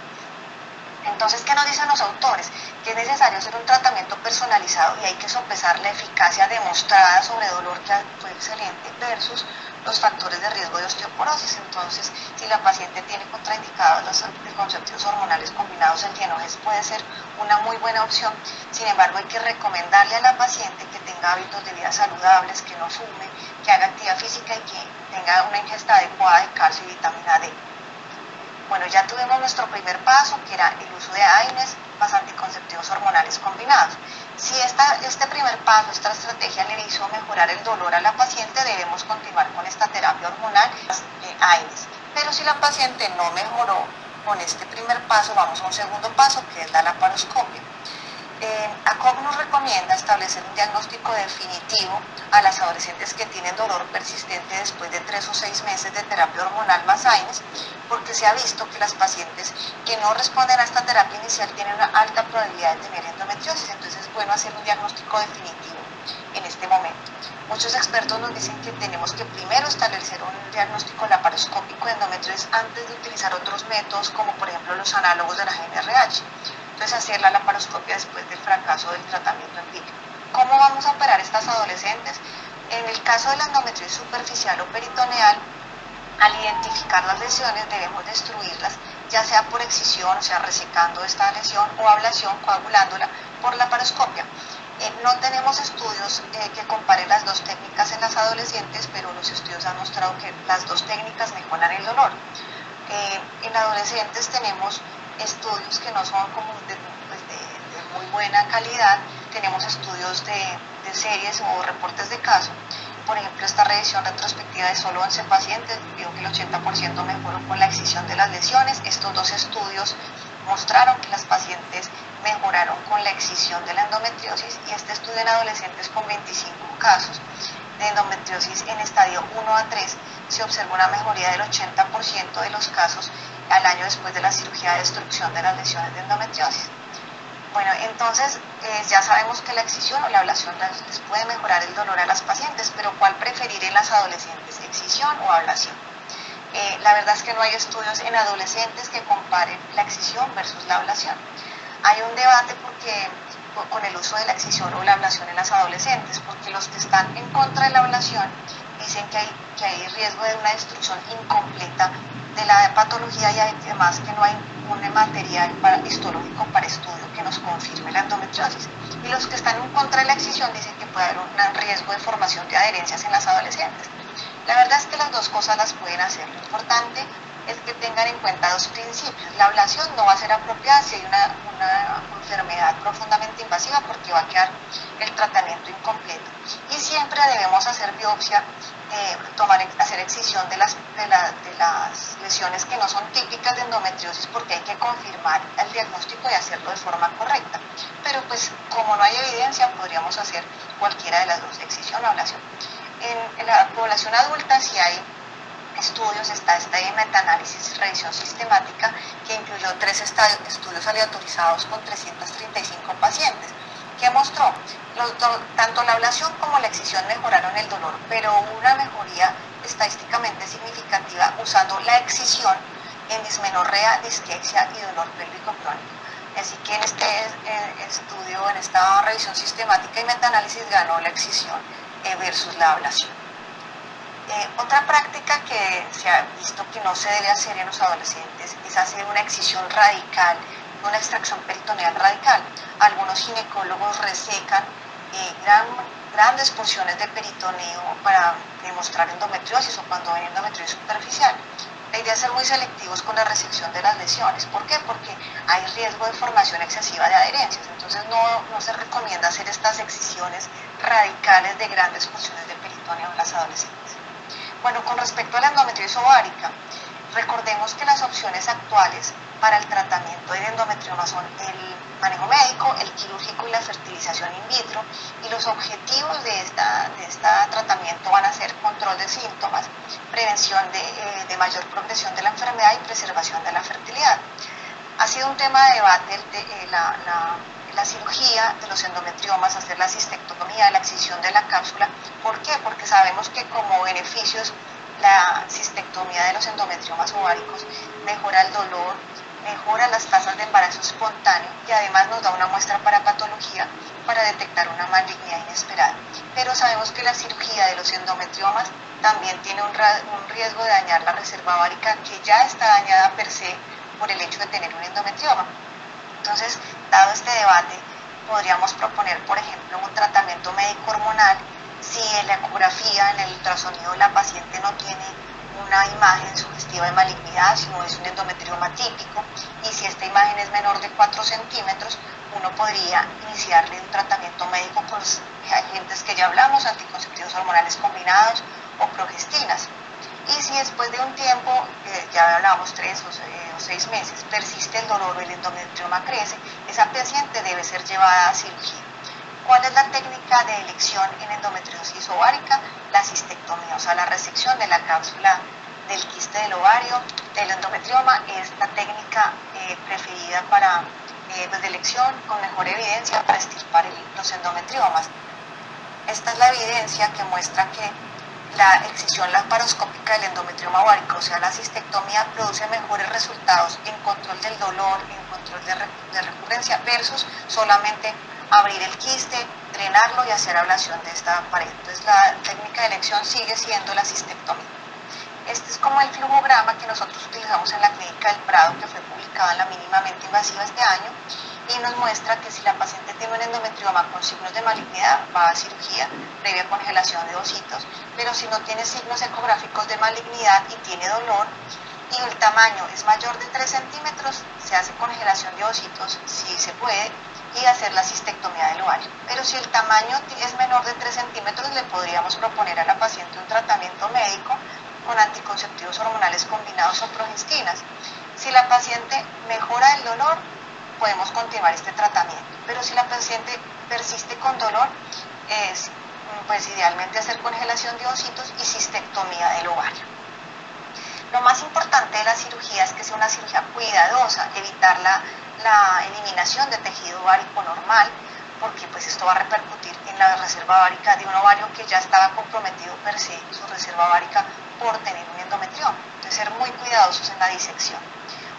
[SPEAKER 4] Entonces, ¿qué nos dicen los autores? Que es necesario hacer un tratamiento personalizado y hay que sopesar la eficacia demostrada sobre dolor, que fue excelente, versus los factores de riesgo de osteoporosis. Entonces, si la paciente tiene contraindicados los anticonceptivos hormonales combinados, el Tienojes puede ser una muy buena opción. Sin embargo, hay que recomendarle a la paciente que tenga hábitos de vida saludables, que no fume, que haga actividad física y que tenga una ingesta adecuada de calcio y vitamina D. Bueno, ya tuvimos nuestro primer paso, que era el uso de AINES más anticonceptivos hormonales combinados. Si este primer paso, esta estrategia le hizo mejorar el dolor a la paciente, debemos continuar con esta terapia hormonal AINES. Pero si la paciente no mejoró con este primer paso, vamos a un segundo paso, que es la laparoscopia. ACOG nos recomienda establecer un diagnóstico definitivo a las adolescentes que tienen dolor persistente después de 3 o 6 meses de terapia hormonal más AINES, porque se ha visto que las pacientes que no responden a esta terapia inicial tienen una alta probabilidad de tener endometriosis. Entonces es bueno hacer un diagnóstico definitivo en este momento. Muchos expertos nos dicen que tenemos que primero establecer un diagnóstico laparoscópico de endometriosis antes de utilizar otros métodos, como por ejemplo los análogos de la GnRH. Entonces, hacer la laparoscopia después del fracaso del tratamiento empírico. ¿Cómo vamos a operar estas adolescentes? En el caso de la endometriosis superficial o peritoneal, al identificar las lesiones debemos destruirlas, ya sea por excisión, o sea, resecando esta lesión, o ablación, coagulándola por laparoscopia. No tenemos estudios que comparen las dos técnicas en las adolescentes, pero los estudios han mostrado que las dos técnicas mejoran el dolor. En adolescentes tenemos estudios que no son como de muy buena calidad. Tenemos estudios de series o reportes de caso. Por ejemplo, esta revisión retrospectiva de solo 11 pacientes vio que el 80% mejoró con la excisión de las lesiones. Estos dos estudios mostraron que las pacientes mejoraron con la excisión de la endometriosis, y este estudio en adolescentes con 25 casos de endometriosis en estadio 1 a 3 se observó una mejoría del 80% de los casos al año después de la cirugía de destrucción de las lesiones de endometriosis. Bueno, entonces ya sabemos que la excisión o la ablación les puede mejorar el dolor a las pacientes, pero ¿cuál preferir en las adolescentes, excisión o ablación? La verdad es que no hay estudios en adolescentes que comparen la excisión versus la ablación. Hay un debate con el uso de la excisión o la ablación en las adolescentes, porque los que están en contra de la ablación dicen que hay riesgo de una destrucción incompleta de la patología, y además que no hay un material histológico para estudio que nos confirme la endometriosis. Y los que están en contra de la excisión dicen que puede haber un riesgo de formación de adherencias en las adolescentes. La verdad es que las dos cosas las pueden hacer. Lo importante es que tengan en cuenta dos principios. La ablación no va a ser apropiada si hay una enfermedad profundamente invasiva, porque va a quedar el tratamiento incompleto. Y siempre debemos hacer biopsia, hacer excisión de las lesiones que no son típicas de endometriosis, porque hay que confirmar el diagnóstico y hacerlo de forma correcta. Pero pues como no hay evidencia, podríamos hacer cualquiera de las dos, excisión o ablación. En la población adulta sí hay estudios, está este metaanálisis, revisión sistemática, que incluyó 3 estudios aleatorizados con 335 pacientes, que mostró tanto la ablación como la excisión mejoraron el dolor, pero hubo una mejoría estadísticamente significativa usando la excisión en dismenorrea, disquexia y dolor pélvico crónico. Así que en este estudio, en esta revisión sistemática y metaanálisis, ganó la excisión versus la ablación. Otra práctica que se ha visto que no se debe hacer en los adolescentes es hacer una excisión radical, una extracción peritoneal radical. Algunos ginecólogos resecan grandes porciones de peritoneo para demostrar endometriosis o cuando ven endometriosis superficial. La idea es ser muy selectivos con la resección de las lesiones. ¿Por qué? Porque hay riesgo de formación excesiva de adherencias. Entonces no se recomienda hacer estas excisiones radicales de grandes porciones de peritoneo en las adolescentes. Bueno, con respecto a la endometriosis ovárica, recordemos que las opciones actuales para el tratamiento de endometrioma son el manejo médico, el quirúrgico y la fertilización in vitro, y los objetivos de este tratamiento van a ser control de síntomas, prevención de mayor progresión de la enfermedad y preservación de la fertilidad. Ha sido un tema de debate la cirugía de los endometriomas, hacer la cistectomía, la excisión de la cápsula. ¿Por qué? Porque sabemos que como beneficios la cistectomía de los endometriomas ováricos mejora el dolor, mejora las tasas de embarazo espontáneo y además nos da una muestra para patología para detectar una malignidad inesperada. Pero sabemos que la cirugía de los endometriomas también tiene un riesgo de dañar la reserva ovárica que ya está dañada per se por el hecho de tener un endometrioma. Entonces, dado este debate, podríamos proponer, por ejemplo, un tratamiento médico hormonal si en la ecografía, en el ultrasonido, la paciente no tiene una imagen sugestiva de malignidad, sino es un endometrioma típico, y si esta imagen es menor de 4 centímetros, uno podría iniciarle un tratamiento médico con los agentes que ya hablamos, anticonceptivos hormonales combinados o progestinas. Y si después de un tiempo, ya hablamos 3 o 6 meses, persiste el dolor o el endometrioma crece, esa paciente debe ser llevada a cirugía. ¿Cuál es la técnica de elección en endometriosis ovárica? La cistectomía, o sea, la resección de la cápsula del quiste del ovario, del endometrioma, es la técnica preferida para de elección con mejor evidencia para extirpar los endometriomas. Esta es la evidencia que muestra que la excisión laparoscópica del endometrioma ovárico, o sea, la cistectomía, produce mejores resultados en control del dolor, en control de recurrencia, versus solamente abrir el quiste, drenarlo y hacer ablación de esta pared. Entonces, la técnica de elección sigue siendo la cistectomía. Este es como el flujograma que nosotros utilizamos en la clínica del Prado, que fue publicada en la Mínimamente Invasiva este año, y nos muestra que si la paciente tiene un endometrioma con signos de malignidad, va a cirugía previa congelación de ositos, pero si no tiene signos ecográficos de malignidad y tiene dolor, y el tamaño es mayor de 3 centímetros, se hace congelación de ositos, si se puede, y hacer la cistectomía del ovario. Pero si el tamaño es menor de 3 centímetros, le podríamos proponer a la paciente un tratamiento médico con anticonceptivos hormonales combinados o progestinas. Si la paciente mejora el dolor, podemos continuar este tratamiento. Pero si la paciente persiste con dolor, pues idealmente hacer congelación de ositos y cistectomía del ovario. Lo más importante de la cirugía es que sea una cirugía cuidadosa, evitar la eliminación de tejido ovárico normal, porque pues esto va a repercutir en la reserva ovárica de un ovario que ya estaba comprometido per se, su reserva ovárica, por tener un endometrioma. Entonces, ser muy cuidadosos en la disección.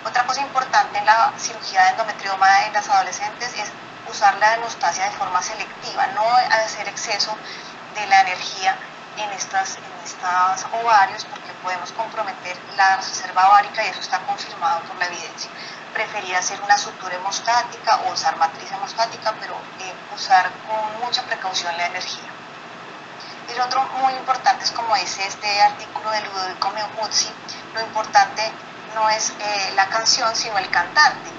[SPEAKER 4] Otra cosa importante en la cirugía de endometrioma en las adolescentes es usar la hemostasia de forma selectiva, no hacer exceso de la energía en estos ovarios, porque podemos comprometer la reserva ovárica y eso está confirmado por la evidencia. Preferir hacer una sutura hemostática o usar matriz hemostática, pero usar con mucha precaución la energía. Y lo otro muy importante es, como dice este artículo de Ludovico Meuzzi, lo importante no es la canción, sino el cantante.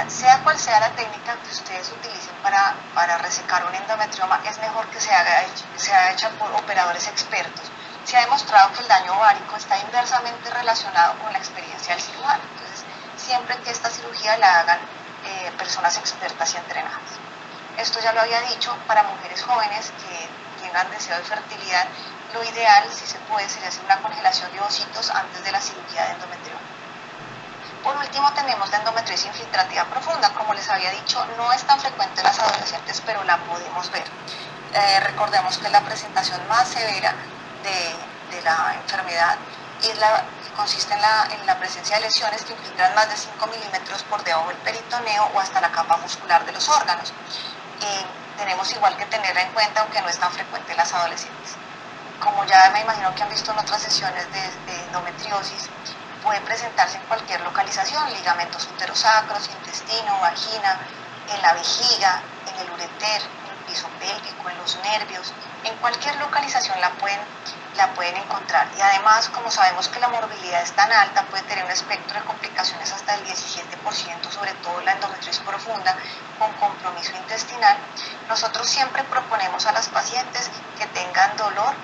[SPEAKER 4] Sea cual sea la técnica que ustedes utilicen para resecar un endometrioma, es mejor que sea hecha por operadores expertos. Se ha demostrado que el daño ovárico está inversamente relacionado con la experiencia del cirujano. Entonces, siempre que esta cirugía la hagan personas expertas y entrenadas. Esto ya lo había dicho, para mujeres jóvenes que tengan deseo de fertilidad, lo ideal, si se puede, sería hacer una congelación de ositos antes de la cirugía de endometrioma. Por último, tenemos la endometriosis infiltrativa profunda. Como les había dicho, no es tan frecuente en las adolescentes, pero la podemos ver. Recordemos que es la presentación más severa de la enfermedad y consiste en la presencia de lesiones que infiltran más de 5 milímetros por debajo del peritoneo o hasta la capa muscular de los órganos. Tenemos igual que tenerla en cuenta, aunque no es tan frecuente en las adolescentes. Como ya me imagino que han visto en otras sesiones de endometriosis, puede presentarse en cualquier localización: ligamentos uterosacros, intestino, vagina, en la vejiga, en el ureter, en el piso pélvico, en los nervios. En cualquier localización la pueden encontrar. Y además, como sabemos que la morbilidad es tan alta, puede tener un espectro de complicaciones hasta el 17%, sobre todo la endometriosis profunda con compromiso intestinal. Nosotros siempre proponemos a las pacientes que tengan dolor,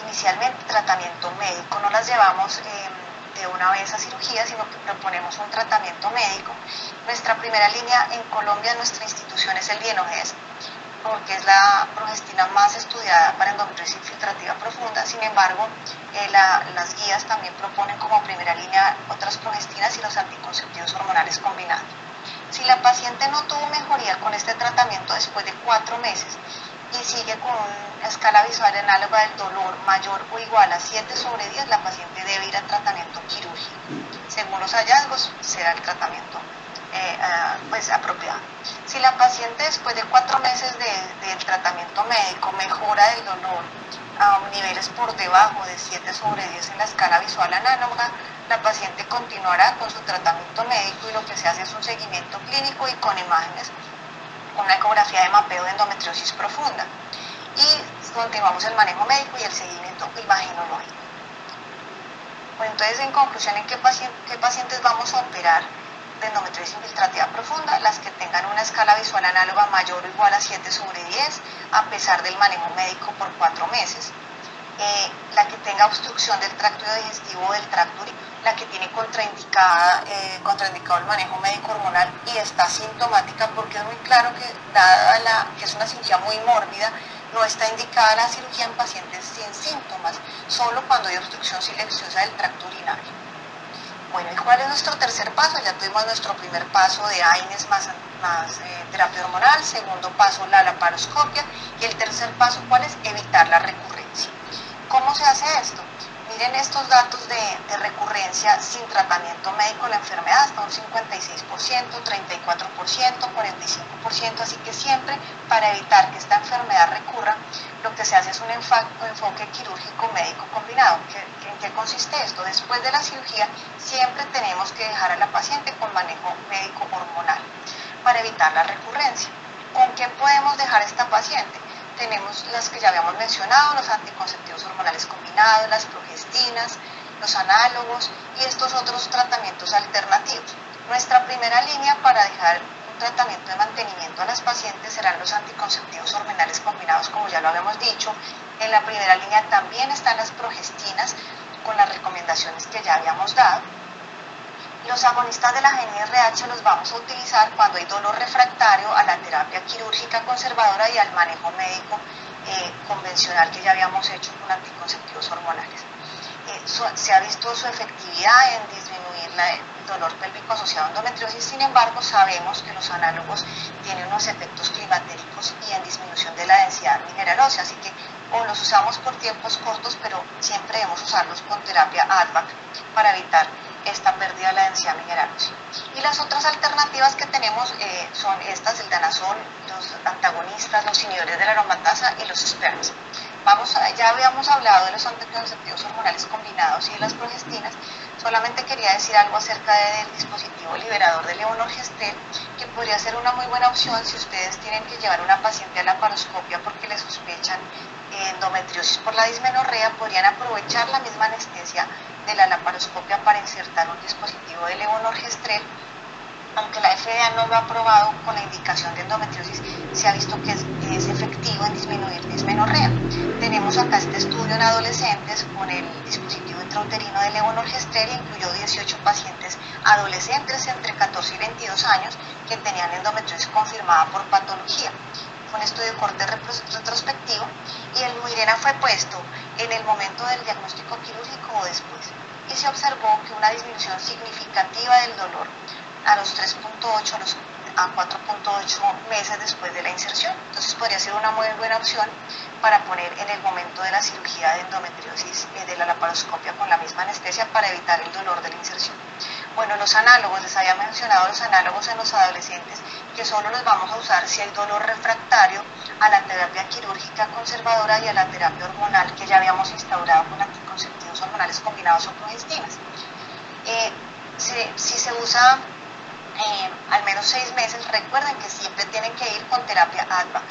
[SPEAKER 4] inicialmente tratamiento médico. No las llevamos de una vez a cirugía, sino que proponemos un tratamiento médico. Nuestra primera línea en Colombia, nuestra institución, es el Dienogest, porque es la progestina más estudiada para endometriosis infiltrativa profunda. Sin embargo, las guías también proponen como primera línea otras progestinas y los anticonceptivos hormonales combinados. Si la paciente no tuvo mejoría con este tratamiento después de 4 meses y sigue con una escala visual análoga del dolor mayor o igual a 7/10, la paciente debe ir a tratamiento quirúrgico. según los hallazgos será el tratamiento apropiado. Si la paciente después de 4 meses del tratamiento médico mejora el dolor a niveles por debajo de 7/10 en la escala visual análoga, la paciente continuará con su tratamiento médico y lo que se hace es un seguimiento clínico y con imágenes, con una ecografía de mapeo de endometriosis profunda. Y continuamos el manejo médico y el seguimiento imagenológico. Bueno, entonces, en conclusión, ¿en qué pacientes vamos a operar de endometriosis infiltrativa profunda? Las que tengan una escala visual análoga mayor o igual a 7/10, a pesar del manejo médico por 4 meses. La que tenga obstrucción del tracto digestivo o del tracto urinario, la que tiene contraindicado el manejo médico hormonal y está sintomática, porque es muy claro que, dada que es una cirugía muy mórbida, no está indicada la cirugía en pacientes sin síntomas, solo cuando hay obstrucción silenciosa del tracto urinario. Bueno, ¿y cuál es nuestro tercer paso? Ya tuvimos nuestro primer paso de AINES más terapia hormonal, segundo paso la laparoscopia, y el tercer paso, ¿cuál es? Evitar la recurrencia. ¿Cómo se hace esto? Miren estos datos de recurrencia sin tratamiento médico de la enfermedad, hasta un 56%, 34%, 45%, así que siempre para evitar que esta enfermedad recurra, lo que se hace es un enfoque quirúrgico médico combinado. ¿En qué consiste esto? Después de la cirugía siempre tenemos que dejar a la paciente con manejo médico hormonal para evitar la recurrencia. ¿Con qué podemos dejar a esta paciente? Tenemos las que ya habíamos mencionado, los anticonceptivos hormonales combinados, las progestinas, los análogos y estos otros tratamientos alternativos. Nuestra primera línea para dejar un tratamiento de mantenimiento a las pacientes serán los anticonceptivos hormonales combinados, como ya lo habíamos dicho. En la primera línea también están las progestinas con las recomendaciones que ya habíamos dado. Los agonistas de la GnRH los vamos a utilizar cuando hay dolor refractario a la terapia quirúrgica conservadora y al manejo médico convencional que ya habíamos hecho con anticonceptivos hormonales. Se ha visto su efectividad en disminuir el dolor pélvico asociado a endometriosis, sin embargo sabemos que los análogos tienen unos efectos climatéricos y en disminución de la densidad mineral ósea, así que o los usamos por tiempos cortos, pero siempre debemos usarlos con terapia ADVAC para evitar esta pérdida de la densidad mineral ósea. Y las otras alternativas que tenemos son estas, el danazol, los antagonistas, los inhibidores de la aromatasa y los SPERMs. Ya habíamos hablado de los anticonceptivos hormonales combinados y de las progestinas. Solamente quería decir algo acerca del dispositivo liberador de levonorgestrel, que podría ser una muy buena opción si ustedes tienen que llevar a una paciente a la laparoscopia porque le sospechan endometriosis por la dismenorrea. Podrían aprovechar la misma anestesia de la laparoscopia para insertar un dispositivo de levonorgestrel. Aunque la FDA no lo ha aprobado con la indicación de endometriosis, se ha visto que es efectivo en disminuir dismenorrea. Tenemos acá este estudio en adolescentes con el dispositivo intrauterino de levonorgestrel, incluyó 18 pacientes adolescentes entre 14 y 22 años que tenían endometriosis confirmada por patología. Fue un estudio de corte retrospectivo y el Mirena fue puesto en el momento del diagnóstico quirúrgico o después, y se observó que una disminución significativa del dolor a los 3.8 a 4.8 meses después de la inserción. Entonces podría ser una muy buena opción para poner en el momento de la cirugía de endometriosis de la laparoscopia con la misma anestesia para evitar el dolor de la inserción. Bueno, los análogos, les había mencionado los análogos en los adolescentes, que solo los vamos a usar si hay dolor refractario a la terapia quirúrgica conservadora y a la terapia hormonal que ya habíamos instaurado con anticonceptivos hormonales combinados o progestinas. Si se usa al menos 6 meses, recuerden que siempre tienen que ir con terapia ADVAC.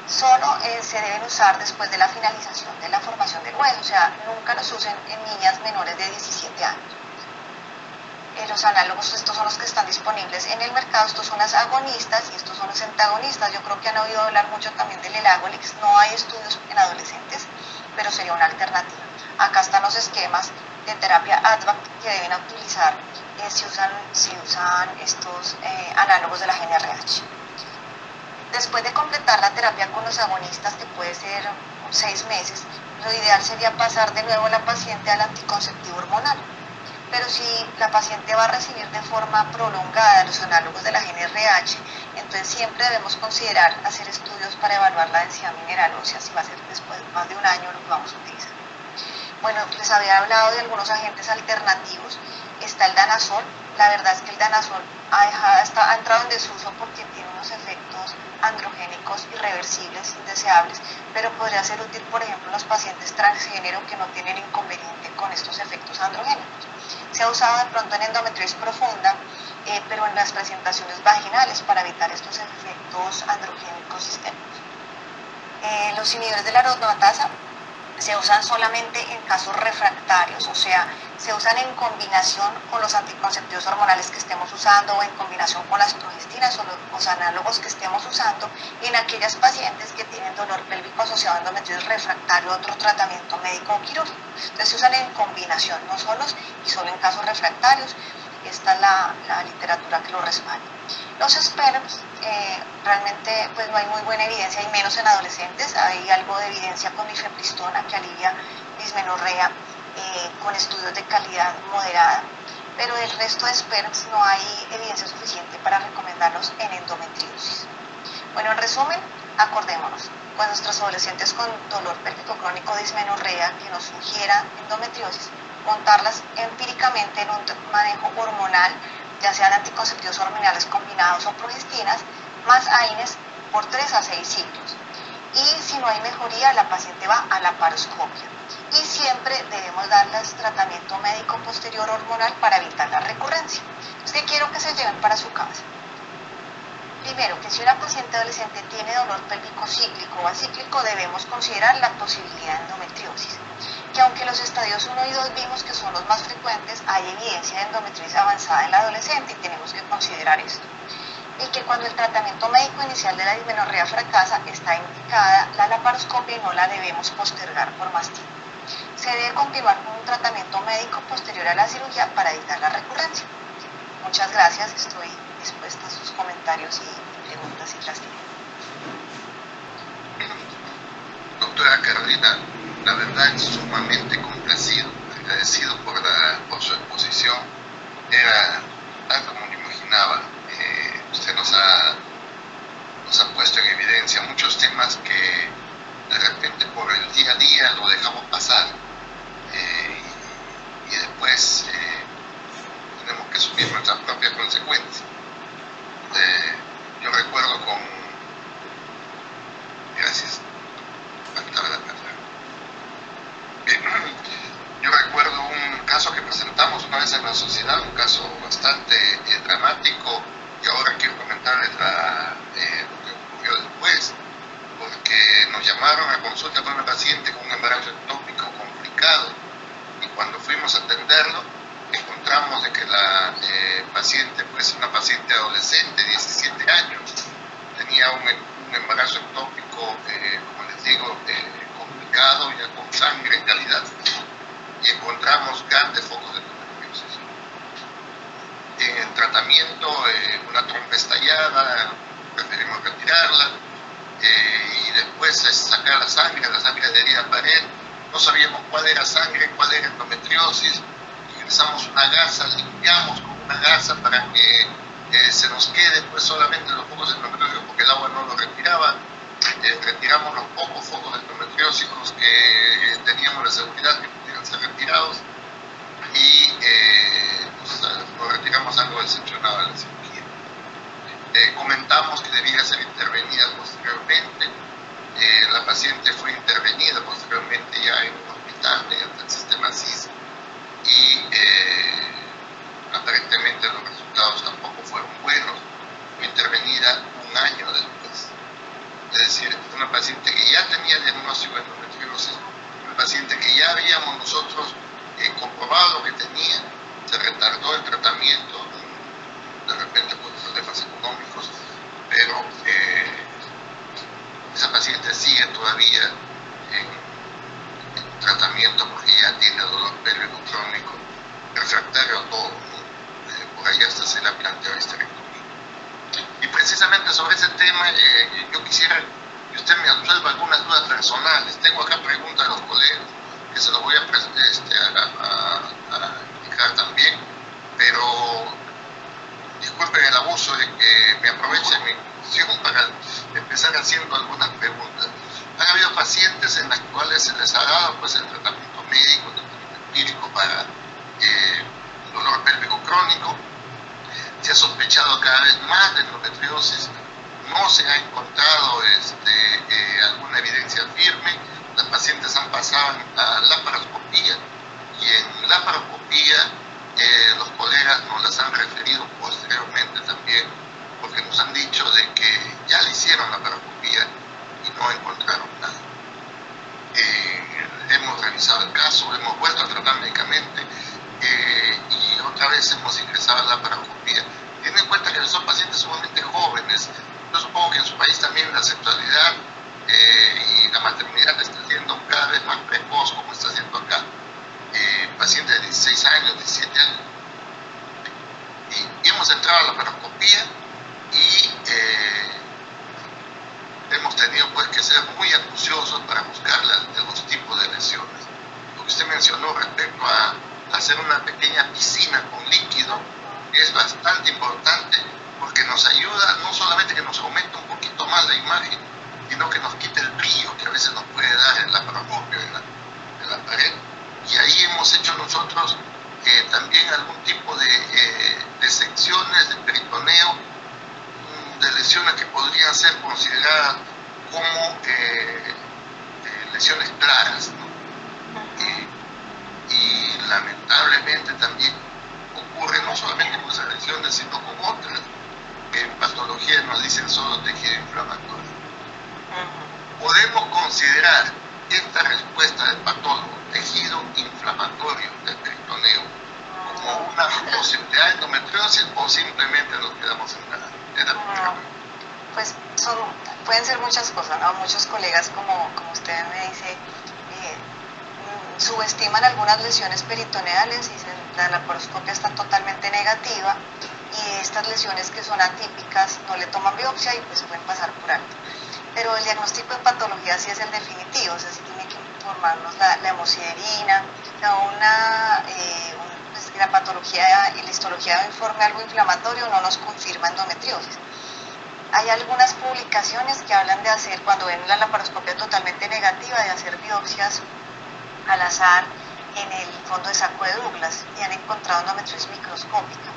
[SPEAKER 4] Solo se deben usar después de la finalización de la formación del hueso, o sea, nunca los usen en niñas menores de 17 años. Los análogos, estos son los que están disponibles en el mercado, estos son las agonistas y estos son los antagonistas. Yo creo que han oído hablar mucho también del Elagolix, no hay estudios en adolescentes, pero sería una alternativa. Acá están los esquemas de terapia ADVAC que deben utilizar si usan estos análogos de la GnRH. Después de completar la terapia con los agonistas, que puede ser 6 meses, lo ideal sería pasar de nuevo a la paciente al anticonceptivo hormonal. Pero si la paciente va a recibir de forma prolongada los análogos de la GnRH, entonces siempre debemos considerar hacer estudios para evaluar la densidad mineral ósea, si va a ser después de más de un año lo que vamos a utilizar. Bueno, les había hablado de algunos agentes alternativos está el danazol. La verdad es que el danazol ha entrado en desuso porque tiene unos efectos androgénicos irreversibles, indeseables, pero podría ser útil, por ejemplo, en los pacientes transgénero que no tienen inconveniente con estos efectos androgénicos. Se ha usado de pronto en endometriosis profunda, pero en las presentaciones vaginales para evitar estos efectos androgénicos sistémicos. Los inhibidores de la aromatasa se usan solamente en casos refractarios, o sea, se usan en combinación con los anticonceptivos hormonales que estemos usando o en combinación con las progestinas o los análogos que estemos usando en aquellas pacientes que tienen dolor pélvico asociado a endometriosis refractario o otro tratamiento médico o quirúrgico. Entonces se usan en combinación, no solos y solo en casos refractarios. Esta es la literatura que lo respalda. Los SPERMs realmente pues no hay muy buena evidencia, y menos en adolescentes. Hay algo de evidencia con mifepristona que alivia dismenorrea con estudios de calidad moderada, pero el resto de SPERMs no hay evidencia suficiente para recomendarlos en endometriosis. Bueno, en resumen, acordémonos, con nuestros adolescentes con dolor pélvico crónico, dismenorrea, que nos sugiera endometriosis, montarlas empíricamente en un manejo hormonal, ya sean anticonceptivos hormonales combinados o progestinas, más AINES por 3 a 6 ciclos. Y si no hay mejoría, la paciente va a la paroscopia. Y siempre debemos darles tratamiento médico posterior hormonal para evitar la recurrencia. Entonces, ¿qué quiero que se lleven para su casa? Primero, que si una paciente adolescente tiene dolor pélvico cíclico o acíclico, debemos considerar la posibilidad de endometriosis. Que aunque los estadios 1 y 2 vimos que son los más frecuentes, hay evidencia de endometriosis avanzada en la adolescente y tenemos que considerar esto. Y que cuando el tratamiento médico inicial de la dismenorrea fracasa, está indicada la laparoscopia y no la debemos postergar por más tiempo. Se debe continuar con un tratamiento médico posterior a la cirugía para evitar la recurrencia. Muchas gracias, estoy dispuesta a sus comentarios y preguntas si las tienen.
[SPEAKER 3] Doctora Carolina, la verdad es sumamente complacido, agradecido por su exposición. Era tal como lo imaginaba. Usted nos ha puesto en evidencia muchos temas que de repente por el día a día lo dejamos pasar y después tenemos que asumir nuestras propias consecuencias. Yo recuerdo gracias. Yo recuerdo un caso que presentamos una vez en la sociedad, un caso bastante dramático, y ahora quiero comentarles lo que ocurrió después, porque nos llamaron a consulta para una paciente con un embarazo ectópico complicado, y cuando fuimos a atenderlo encontramos de que la paciente, pues una paciente adolescente, 17 años, tenía un embarazo ectópico, como les digo, complicado, ya con sangre en calidad, y encontramos grandes focos de endometriosis. En el tratamiento, una trompa estallada, preferimos retirarla, y después sacar la sangre adherida a pared. No sabíamos cuál era sangre, cuál era endometriosis. Utilizamos una gasa, limpiamos con una gasa para que se nos quede pues solamente los focos endometriósicos, porque el agua no lo retiraba. Retiramos los pocos focos endometriósicos que teníamos la seguridad que pudieran ser retirados, y lo retiramos algo decepcionado de la cirugía. Comentamos que debía ser intervenida posteriormente. La paciente fue intervenida posteriormente ya en un hospital mediante el sistema SIS, y aparentemente los resultados tampoco fueron buenos. Fue intervenida un año después. Es decir, una paciente que ya tenía diagnóstico de endometriosis, una paciente que ya habíamos nosotros comprobado lo que tenía, se retardó el tratamiento, de repente por problemas económicos, pero esa paciente sigue todavía en tratamiento porque ya tiene dolor pélvico crónico refractario a todo. Por ahí hasta se le ha planteado histerectomía. Y precisamente sobre ese tema yo quisiera que usted me resuelva algunas dudas personales. Tengo acá preguntas de los colegas que se los voy a explicar también, pero disculpen el abuso de que me aproveche mi función para empezar haciendo algunas preguntas. Han habido pacientes en las cuales se les ha dado pues el tratamiento médico, el tratamiento empírico para dolor pélvico crónico. Se ha sospechado cada vez más de endometriosis, no se ha encontrado alguna evidencia firme. Las pacientes han pasado a laparoscopía y en laparoscopía los colegas nos las han referido posteriormente también, porque nos han dicho de que ya le hicieron laparoscopía y no encontraron nada. Hemos revisado el caso, hemos vuelto a tratar médicamente y otra vez hemos ingresado a la laparoscopía. Tienen en cuenta que son pacientes sumamente jóvenes. Yo supongo que en su país también la sexualidad y la maternidad está siendo cada vez más precoz, como está haciendo acá. Pacientes de 16 años, 17 años. Y hemos entrado a la laparoscopía y hemos tenido pues que ser muy acuciosos para buscar los tipos de lesiones. Lo que usted mencionó respecto a hacer una pequeña piscina con líquido es bastante importante, porque nos ayuda no solamente que nos aumente un poquito más la imagen, sino que nos quite el brillo que a veces nos puede dar en la laparoscopia, en la pared. Y ahí hemos hecho nosotros también algún tipo de secciones de peritoneo, de lesiones que podrían ser consideradas como lesiones claras, ¿no? Y lamentablemente también ocurre no solamente con esas lesiones, sino con otras que en patología nos dicen solo tejido inflamatorio. Podemos considerar esta respuesta del patólogo, tejido inflamatorio del peritoneo, como una posibilidad de endometriosis, o simplemente nos quedamos en nada.
[SPEAKER 4] Pues pueden ser muchas cosas, ¿no? Muchos colegas, como usted me dice, subestiman algunas lesiones peritoneales y dicen la laparoscopia está totalmente negativa, y estas lesiones que son atípicas no le toman biopsia y pues pueden pasar por alto. Pero el diagnóstico de patología sí es el definitivo, o sea, sí tiene que informarnos la hemosiderina, pues, la patología y la histología de informe algo inflamatorio no nos confirma endometriosis. Hay algunas publicaciones que hablan de hacer, cuando ven la laparoscopia totalmente negativa, de hacer biopsias al azar en el fondo de saco de Douglas y han encontrado endometriosis microscópica.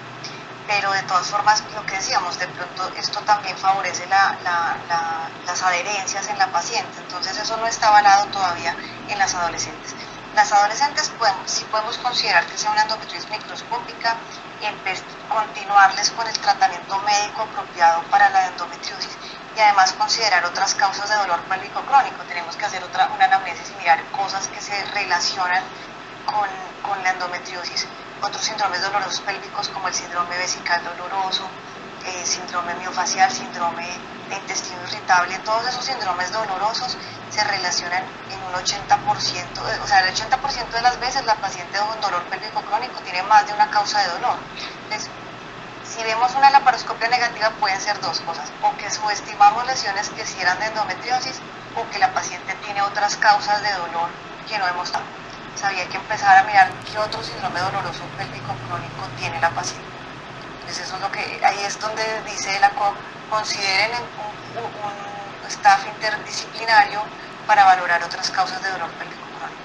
[SPEAKER 4] Pero de todas formas, lo que decíamos, de pronto esto también favorece las adherencias en la paciente, entonces eso no está avalado todavía en las adolescentes. Las adolescentes sí podemos considerar que sea una endometriosis microscópica, continuarles con el tratamiento médico apropiado para la endometriosis y además considerar otras causas de dolor pélvico crónico. Tenemos que hacer una anamnesis y mirar cosas que se relacionan con la endometriosis, otros síndromes dolorosos pélvicos como el síndrome vesical doloroso, síndrome miofacial, síndrome de intestino irritable. Todos esos síndromes dolorosos se relacionan en un 80%, o sea, el 80% de las veces la paciente con dolor pélvico crónico tiene más de una causa de dolor. Entonces, si vemos una laparoscopia negativa, pueden ser dos cosas: o que subestimamos lesiones que sí eran de endometriosis, o que la paciente tiene otras causas de dolor que no hemos dado. O sea, había que empezar a mirar qué otro síndrome doloroso pélvico crónico tiene la paciente. Entonces eso es lo que, ahí es donde dice la COP, consideren un staff interdisciplinario para valorar otras causas de dolor pélvico crónico.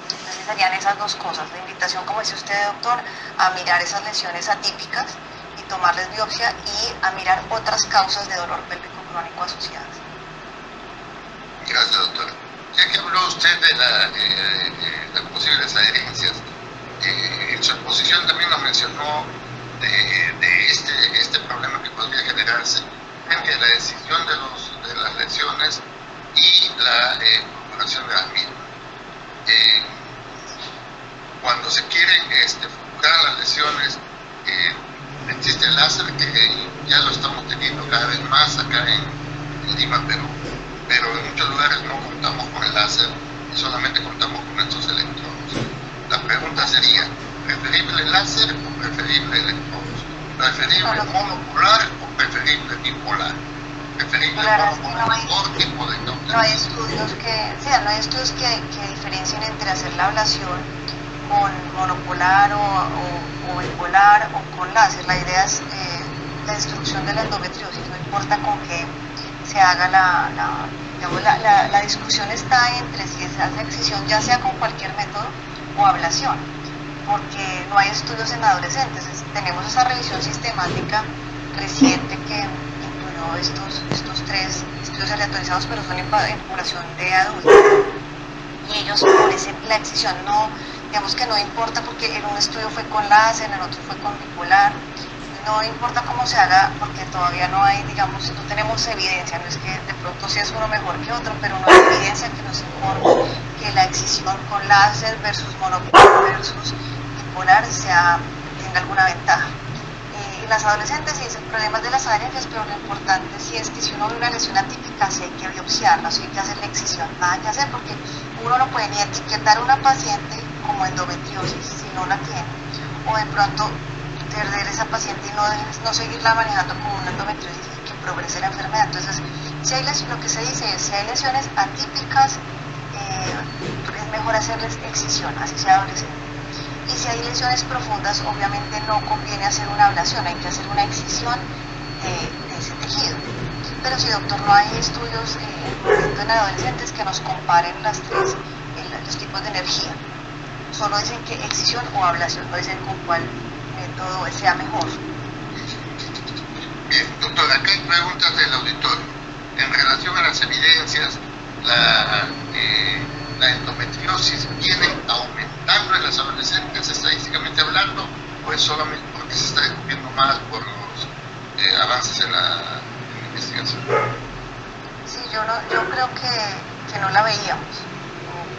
[SPEAKER 4] Entonces serían esas dos cosas: la invitación, como dice usted, doctor, a mirar esas lesiones atípicas y tomarles biopsia, y a mirar otras causas de dolor pélvico crónico asociadas.
[SPEAKER 3] Gracias, doctora. Ya que habló usted de las posibles adherencias, en su exposición también nos mencionó de este problema que podría generarse entre la decisión de las lesiones y la fulguración de las mismas. Cuando se quieren fulgurar las lesiones, existe el láser, que ya lo estamos teniendo cada vez más acá en Lima, pero en muchos lugares no contamos con el láser y solamente contamos con estos electrodos. La pregunta sería: ¿preferible láser o preferible electrodos? ¿Preferible monopolar o preferible bipolar? ¿Preferible monopolar o tipo de electrodos?
[SPEAKER 4] No hay estudios que diferencien entre hacer la ablación con monopolar o bipolar o con láser. La idea es la destrucción de la endometriosis, no importa con qué se haga la discusión está entre si se hace excisión, ya sea con cualquier método, o ablación. porque no hay estudios en adolescentes. Tenemos esa revisión sistemática reciente que incluyó estos 3 estudios aleatorizados, pero son en población de adultos. Y ellos por la excisión no, digamos que no importa, porque en un estudio fue con láser, en el otro fue con bipolar. No importa cómo se haga, porque todavía no hay, digamos, no tenemos evidencia, no es que de pronto sí es uno mejor que otro, pero no hay evidencia que nos informe que la excisión con láser versus monopolar versus bipolar tenga alguna ventaja. En las adolescentes sí dicen problemas de las adherencias, pero lo importante sí es que si uno ve una lesión atípica, sí hay que biopsiarla, sí hay que hacer la excisión, nada que hacer, porque uno no puede ni etiquetar a una paciente como endometriosis si no la tiene, o de pronto perder esa paciente y no seguirla manejando como una endometriosis y que progrese la enfermedad. Entonces, lo que se dice es, si hay lesiones atípicas, es mejor hacerles excisión, así sea adolescente. Y si hay lesiones profundas, obviamente no conviene hacer una ablación, hay que hacer una excisión de ese tejido. Pero sí, doctor, no hay estudios en adolescentes que nos comparen los tipos de energía. Solo dicen que excisión o ablación, no dicen con cuál método sea mejor.
[SPEAKER 3] Bien, doctor, acá hay preguntas del auditorio. En relación a las evidencias, la endometriosis viene aumentando en las adolescentes, estadísticamente hablando, o es solamente porque se está descubriendo más por los avances en la investigación?
[SPEAKER 4] Sí, yo creo que no la veíamos.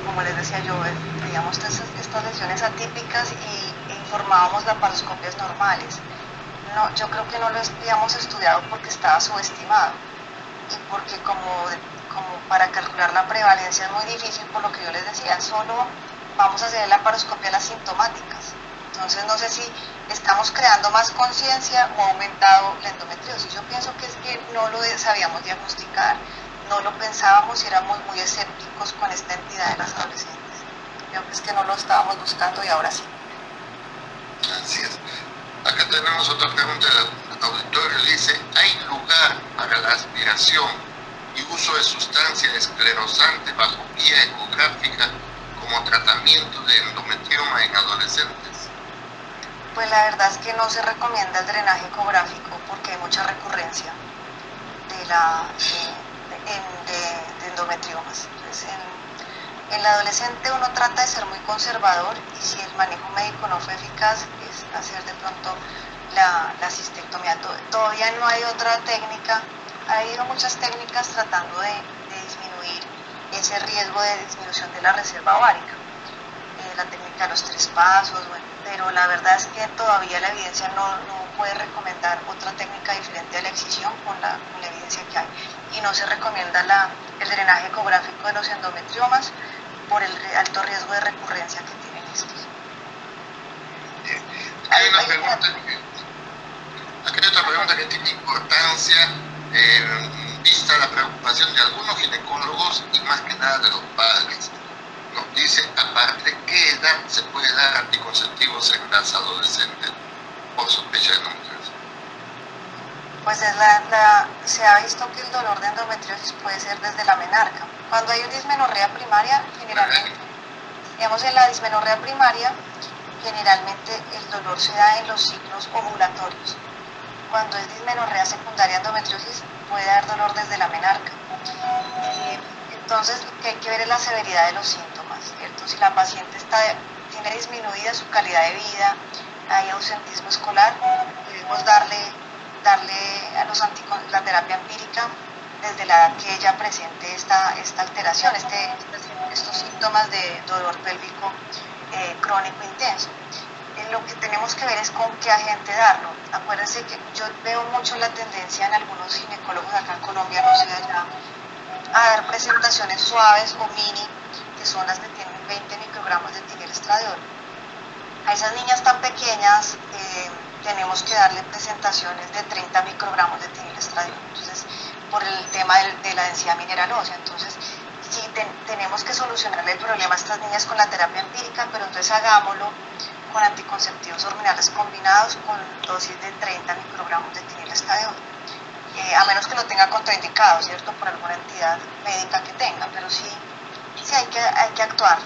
[SPEAKER 4] Como les decía yo, veíamos estas lesiones atípicas e informábamos laparoscopias normales. No, yo creo que no lo habíamos estudiado porque estaba subestimado y porque como para calcular la prevalencia es muy difícil, por lo que yo les decía, solo vamos a hacer laparoscopia las sintomáticas. Entonces no sé si estamos creando más conciencia o ha aumentado la endometriosis. Yo pienso que es que no lo sabíamos diagnosticar, no lo pensábamos y éramos muy escépticos con esta entidad de las adolescentes. Yo creo que es que no lo estábamos buscando y ahora sí.
[SPEAKER 3] Así es. Acá tenemos otra pregunta del auditorio. Dice, ¿hay lugar para la aspiración y uso de sustancia esclerosante bajo guía ecográfica como tratamiento de endometrioma en adolescentes?
[SPEAKER 4] Pues la verdad es que no se recomienda el drenaje ecográfico porque hay mucha recurrencia de endometriomas. Entonces, en la adolescente uno trata de ser muy conservador y si el manejo médico no fue eficaz es hacer de pronto la cistectomía. Todavía no hay otra técnica, ha habido muchas técnicas tratando de disminuir ese riesgo de disminución de la reserva ovárica. La técnica de los 3 pasos, bueno, pero la verdad es que todavía la evidencia no puede recomendar otra técnica diferente a la excisión con la evidencia que hay. Y no se recomienda el drenaje ecográfico de los endometriomas por el alto riesgo de recurrencia que tienen estos.
[SPEAKER 3] Hay otra pregunta que tiene importancia vista la preocupación de algunos ginecólogos y más que nada de los padres. Nos dice, ¿a partir de qué edad se puede dar anticonceptivos en las adolescentes por sospecha de endometriosis?
[SPEAKER 4] Pues se ha visto que el dolor de endometriosis puede ser desde la menarca. Cuando hay una dismenorrea primaria, generalmente, digamos en la dismenorrea primaria, generalmente el dolor se da en los ciclos ovulatorios. Cuando es dismenorrea secundaria endometriosis, puede dar dolor desde la menarca. Entonces, lo que hay que ver es la severidad de los síntomas, ¿cierto? Si la paciente tiene disminuida su calidad de vida, hay ausentismo escolar, debemos darle la terapia empírica desde la edad que ella presente esta alteración, estos síntomas de dolor pélvico crónico intenso. Lo que tenemos que ver es con qué agente darlo. Acuérdense que yo veo mucho la tendencia en algunos ginecólogos acá en Colombia, no sé allá, a dar presentaciones suaves o mini, que son las que tienen 20 microgramos de estradiol. A esas niñas tan pequeñas tenemos que darle presentaciones de 30 microgramos de estradiol. Entonces, por el tema de la densidad mineral ósea. Entonces, sí tenemos que solucionarle el problema a estas niñas con la terapia empírica, pero entonces hagámoslo con anticonceptivos hormonales combinados con dosis de 30 microgramos de estradiol. A menos que lo tenga contraindicado, ¿cierto? Por alguna entidad médica que tenga, pero sí hay que actuar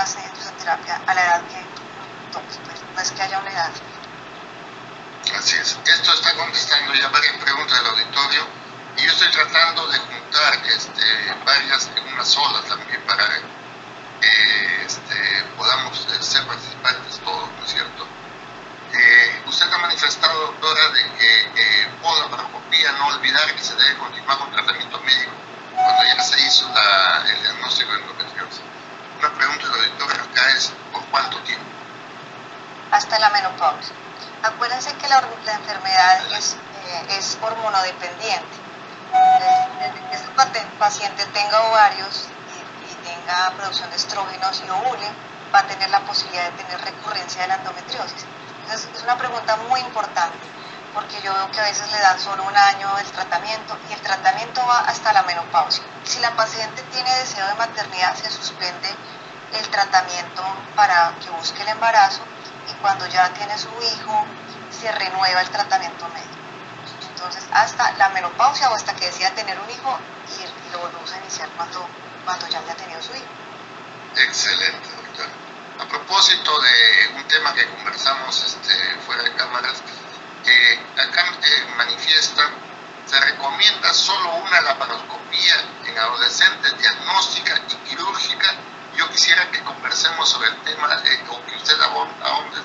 [SPEAKER 4] haciendo esa terapia a la edad que ectópico, pues no es que haya una edad.
[SPEAKER 3] Así es. Esto está contestando ya varias preguntas del auditorio y yo estoy tratando de juntar varias en una sola también para que podamos ser participantes todos, ¿no es cierto? Usted ha manifestado, doctora, de que por la paroscopía no olvidar que se debe continuar con tratamiento médico cuando ya se hizo el diagnóstico de endometriosis. Una pregunta del auditorio acá es, ¿por cuánto tiempo?
[SPEAKER 4] Hasta la menopausia. Acuérdense que la enfermedad es hormonodependiente. Desde que ese paciente tenga ovarios y tenga producción de estrógenos y ovule, va a tener la posibilidad de tener recurrencia de la endometriosis. Entonces, es una pregunta muy importante, porque yo veo que a veces le dan solo un año del tratamiento y el tratamiento va hasta la menopausia. Si la paciente tiene deseo de maternidad, se suspende el tratamiento para que busque el embarazo y cuando ya tiene su hijo, se renueva el tratamiento médico. Entonces, hasta la menopausia o hasta que decida tener un hijo y lo volvemos a iniciar cuando ya haya tenido su hijo.
[SPEAKER 3] Excelente, doctora. A propósito de un tema que conversamos fuera de cámaras, acá manifiestan, se recomienda solo una laparoscopía en adolescentes, diagnóstica y quirúrgica. Yo quisiera que conversemos sobre el tema, o que usted ahonde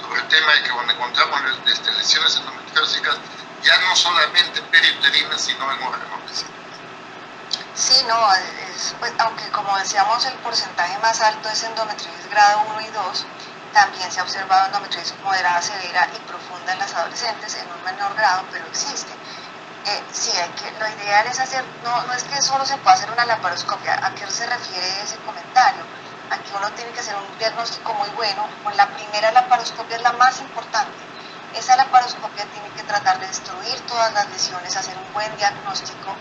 [SPEAKER 3] sobre el tema de que cuando encontramos lesiones endometriósicas, ya no solamente periuterinas, sino en órganos vecinos.
[SPEAKER 4] Sí, no, pues, aunque como decíamos el porcentaje más alto es endometriosis grado 1 y 2, también se ha observado endometriosis moderada, severa y profunda en las adolescentes en un menor grado, pero existe. Sí, lo ideal es hacer, no es que solo se pueda hacer una laparoscopia. ¿A qué se refiere ese comentario? Aquí uno tiene que hacer un diagnóstico muy bueno, pues la primera laparoscopia es la más importante. Esa laparoscopia tiene que tratar de destruir todas las lesiones, hacer un buen diagnóstico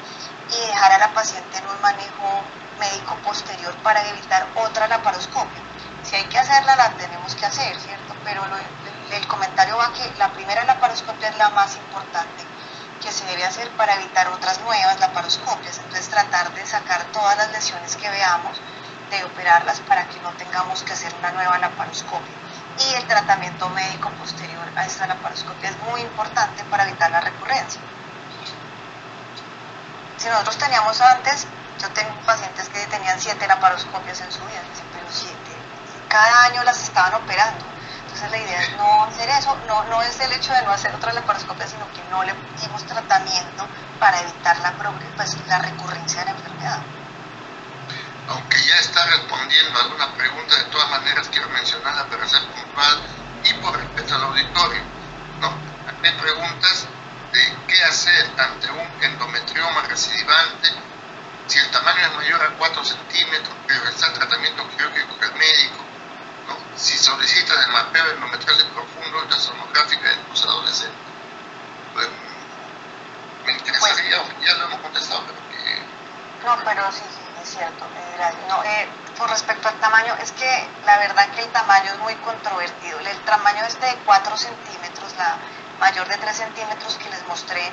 [SPEAKER 4] y dejar a la paciente en un manejo médico posterior para evitar otra laparoscopia. Si hay que hacerla, la tenemos que hacer, ¿cierto? Pero el comentario va que la primera laparoscopia es la más importante que se debe hacer para evitar otras nuevas laparoscopias. Entonces, tratar de sacar todas las lesiones que veamos, de operarlas para que no tengamos que hacer una nueva laparoscopia. Y el tratamiento médico posterior a esta laparoscopia es muy importante para evitar la recurrencia. Si nosotros teníamos antes, yo tengo pacientes que tenían 7 laparoscopias en su vida, pero 7, y cada año las estaban operando. Entonces la idea es no hacer eso, no es el hecho de no hacer otra laparoscopia, sino que no le dimos tratamiento para evitar la recurrencia de la enfermedad.
[SPEAKER 3] Aunque ya está respondiendo a alguna pregunta, de todas maneras quiero mencionarla para ser puntual y por respeto al auditorio, ¿no? Hay preguntas de qué hacer ante un endometrioma recidivante, si el tamaño es mayor a 4 centímetros, realizar tratamiento quirúrgico del médico, ¿no? Si solicitas el mapeo de endometriosis profundo y la sonográfica en tus adolescentes. Pues, me interesaría, ya lo hemos contestado, pero que...
[SPEAKER 4] No, pero sí, es cierto. Con respecto al tamaño, es que la verdad que el tamaño es muy controvertido. El tamaño de 4 centímetros, la mayor de 3 centímetros que les mostré,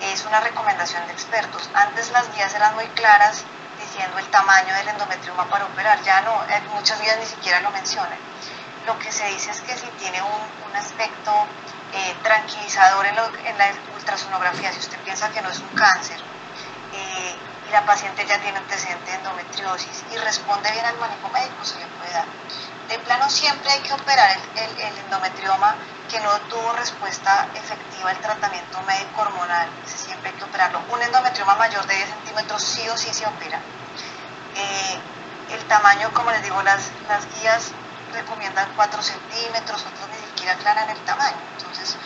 [SPEAKER 4] es una recomendación de expertos. Antes las guías eran muy claras diciendo el tamaño del endometrioma para operar, ya no, muchas guías ni siquiera lo mencionan. Lo que se dice es que si tiene un aspecto tranquilizador en la ultrasonografía, si usted piensa que no es un cáncer, y la paciente ya tiene antecedente de endometriosis y responde bien al manejo médico, se le puede dar. De plano siempre hay que operar el endometrioma que no tuvo respuesta efectiva al tratamiento médico hormonal, siempre hay que operarlo. Un endometrioma mayor de 10 centímetros sí o sí se opera. El tamaño, como les digo, las guías recomiendan 4 centímetros, otros ni siquiera aclaran el tamaño. Entonces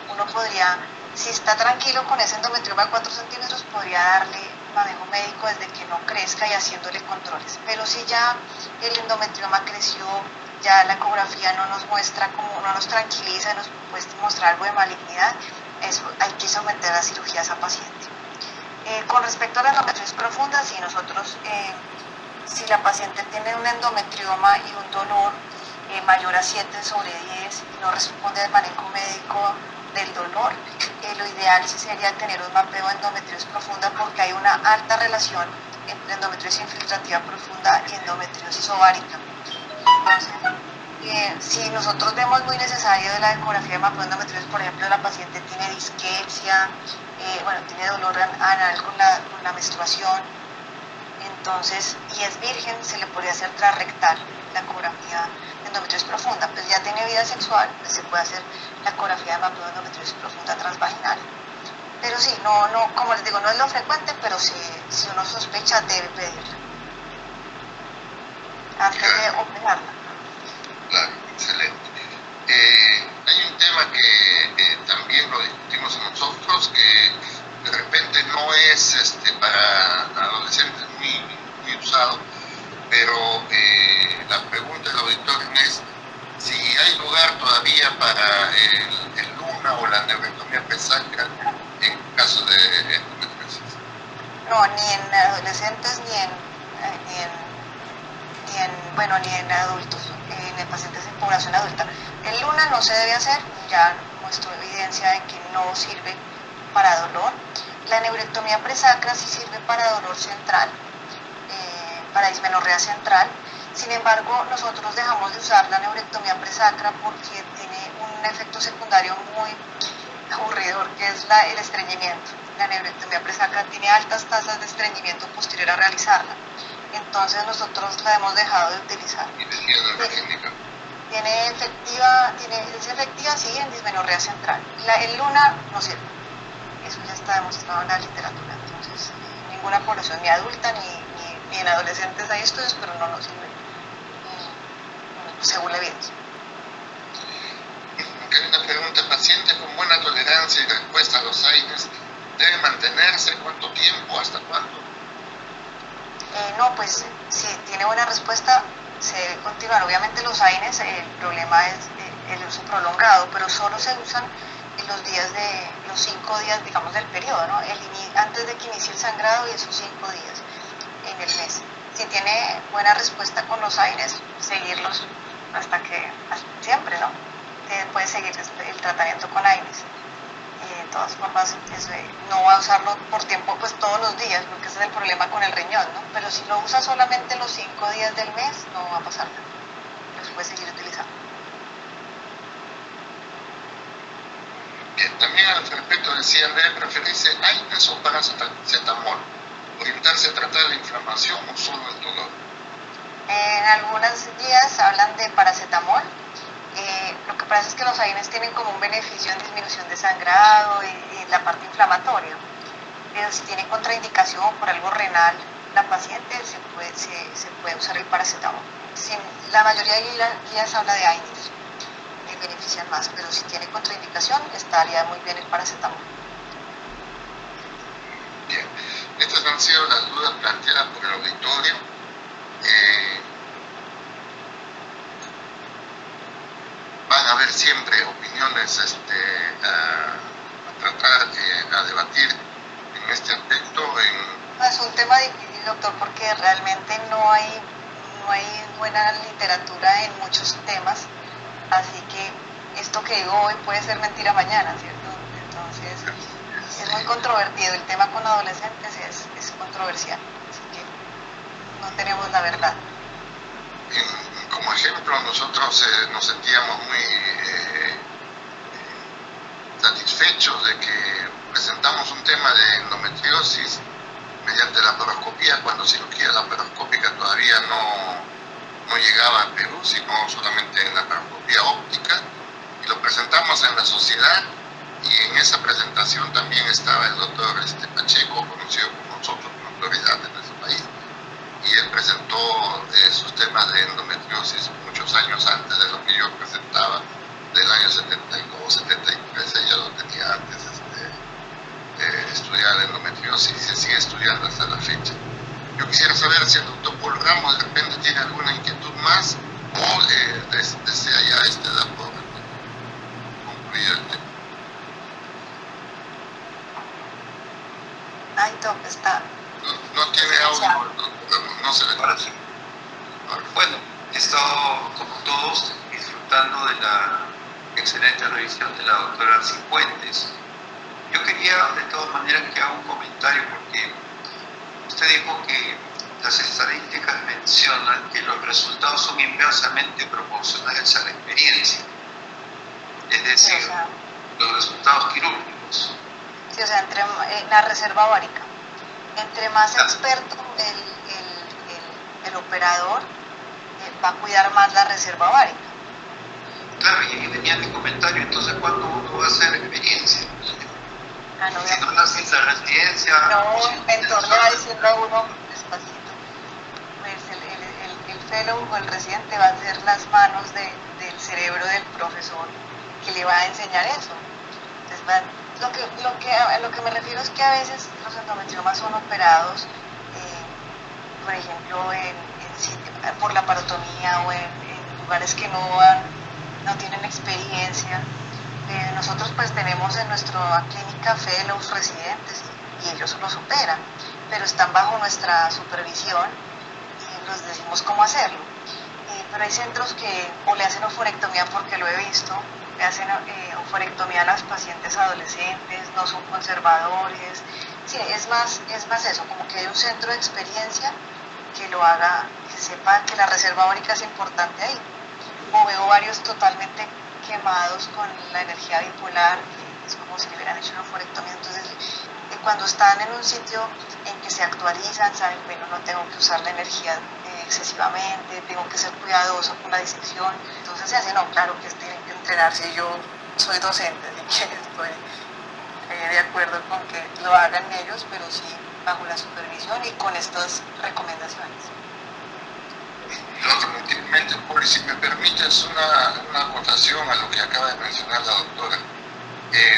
[SPEAKER 4] uno podría, si está tranquilo con ese endometrioma de 4 centímetros, podría darle manejo médico desde que no crezca y haciéndole controles. Pero si ya el endometrioma creció, ya la ecografía no nos muestra, no nos tranquiliza, nos puede mostrar algo de malignidad, eso hay que someter a cirugía a esa paciente. Con respecto a la endometriosis profunda, si nosotros, si la paciente tiene un endometrioma y un dolor mayor a 7/10 y no responde al manejo médico del dolor, lo ideal sí sería tener un mapeo de endometriosis profunda, porque hay una alta relación entre endometriosis infiltrativa profunda y endometriosis ovárica. Entonces, Si nosotros vemos muy necesario de la ecografía de mapeo de endometriosis, por ejemplo, la paciente tiene disquepsia, tiene dolor anal con la menstruación, entonces, y es virgen, se le podría hacer transrectal la ecografía de endometriosis profunda. Pues ya tiene vida sexual, pues se puede hacer la ecografía de mapeo de endometriosis profunda transvaginal. Pero sí, como les digo, no es lo frecuente, pero si uno sospecha, debe pedirla antes de operarla.
[SPEAKER 3] Claro, excelente. Hay un tema que también lo discutimos nosotros, que de repente no es para adolescentes muy usado, pero la pregunta del auditorio es si hay lugar todavía para el LUNA o la neurectomía pesacra en caso de endometriosis.
[SPEAKER 4] No, ni en adolescentes ni en adultos, en pacientes en población adulta. El LUNA no se debe hacer, ya muestro evidencia de que no sirve para dolor. La neurectomía presacra sí sirve para dolor central, para dismenorrea central. Sin embargo, nosotros dejamos de usar la neurectomía presacra porque tiene un efecto secundario muy aburridor, que es el estreñimiento. La neurectomía presacra tiene altas tasas de estreñimiento posterior a realizarla. Entonces nosotros la hemos dejado de utilizar.
[SPEAKER 3] ¿Y de hiedrogenética?
[SPEAKER 4] Es efectiva, sí, en dismenorrea central. El LUNA no sirve. Eso ya está demostrado en la literatura. Entonces, ninguna población, ni adulta ni en adolescentes hay estudios, pero no nos sirve según la evidencia.
[SPEAKER 3] Aquí hay una pregunta: ¿paciente con buena tolerancia y respuesta a los AINES debe mantenerse? ¿Cuánto tiempo? ¿Hasta cuándo?
[SPEAKER 4] No, pues si tiene buena respuesta, se debe continuar. Obviamente los AINES, el problema es el uso prolongado, pero solo se usan en los 5 días, digamos, del periodo, ¿no? Antes de que inicie el sangrado y esos 5 días en el mes. Si tiene buena respuesta con los AINES, seguirlos hasta siempre, ¿no? Puede seguir el tratamiento con AINES. De todas formas, no va a usarlo por tiempo, pues todos los días, porque ese es el problema con el riñón, ¿no? Pero si lo usa solamente los 5 días del mes, no va a pasar nada. Los puede seguir utilizando.
[SPEAKER 3] Bien, también al respecto decían, ¿debe preferirse AINES o paracetamol? ¿Orientarse a tratar la inflamación o solo el dolor?
[SPEAKER 4] En algunas guías hablan de paracetamol. Lo que pasa es que los AINES tienen como un beneficio en disminución de sangrado y la parte inflamatoria, pero si tiene contraindicación por algo renal la paciente, se puede usar el paracetamol. La mayoría de guías habla de AINES, que benefician más, pero si tiene contraindicación estaría muy bien el paracetamol.
[SPEAKER 3] Bien, estas han sido las dudas planteadas por el auditorio. Van a haber siempre opiniones a tratar, a debatir en este aspecto.
[SPEAKER 4] Es un tema difícil, doctor, porque realmente no hay buena literatura en muchos temas, así que esto que digo hoy puede ser mentira mañana, ¿cierto? Entonces es muy controvertido, el tema con adolescentes es controversial, así que no tenemos la verdad.
[SPEAKER 3] Como ejemplo, nosotros nos sentíamos muy satisfechos de que presentamos un tema de endometriosis mediante la laparoscopía, cuando cirugía laparoscópica todavía no llegaba a Perú, sino solamente en la laparoscopía óptica, y lo presentamos en la sociedad, y en esa presentación también estaba el doctor Pacheco, conocido por nosotros como autoridad en nuestro país, y él presentó sus temas de endometriosis muchos años antes de lo que yo presentaba, del año 72, 73, ella lo tenía antes estudiar endometriosis y se sigue estudiando hasta la fecha. Yo quisiera saber si el doctor Paul Ramos de repente tiene alguna inquietud más o desea ya dar por concluido el tema.
[SPEAKER 4] Ay, doc, está.
[SPEAKER 3] No tiene audio, no se le
[SPEAKER 1] parece. Bueno, he estado, como todos, disfrutando de la excelente revisión de la doctora Cifuentes. Yo quería, de todas maneras, que haga un comentario, porque usted dijo que las estadísticas mencionan que los resultados son inversamente proporcionales a la experiencia. Es decir,
[SPEAKER 4] Sí, o sea,
[SPEAKER 1] los resultados quirúrgicos.
[SPEAKER 4] sí, o sea, la reserva ovárica. Entre más
[SPEAKER 1] Ah.
[SPEAKER 4] experto el operador, va a cuidar más la reserva ovárica.
[SPEAKER 1] Claro, y ahí venía mi comentario, entonces ¿cuándo uno va a hacer experiencia?
[SPEAKER 4] Ah, no,
[SPEAKER 1] Si no la haces la residencia...
[SPEAKER 4] no, el mentor le va diciendo a uno despacito. Pues el fellow o el residente va a ser las manos del cerebro del profesor que le va a enseñar eso. Entonces, a lo que me refiero es que a veces los endometriomas son operados, por ejemplo, por la parotomía o en lugares que no tienen experiencia. Nosotros pues tenemos en nuestra clínica fellows residentes y ellos los operan, pero están bajo nuestra supervisión y les decimos cómo hacerlo. Pero hay centros que o le hacen oforectomía, porque lo he visto, le hacen oforectomía a las pacientes adolescentes, no son conservadores. Sí, es más eso, como que hay un centro de experiencia que lo haga, que sepa que la reserva ovárica es importante ahí. O veo varios totalmente quemados con la energía bipolar, que es como si le hubieran hecho una oforectomía. Entonces, cuando están en un sitio en que se actualizan, saben, bueno, no tengo que usar la energía excesivamente, tengo que ser cuidadoso con la disección. Entonces se hace, no, claro que tienen que entrenarse. Yo soy docente, así que estoy de acuerdo con que lo hagan ellos, pero sí bajo la supervisión y con estas recomendaciones.
[SPEAKER 3] Últimamente, Poli, si me permites una acotación a lo que acaba de mencionar la doctora.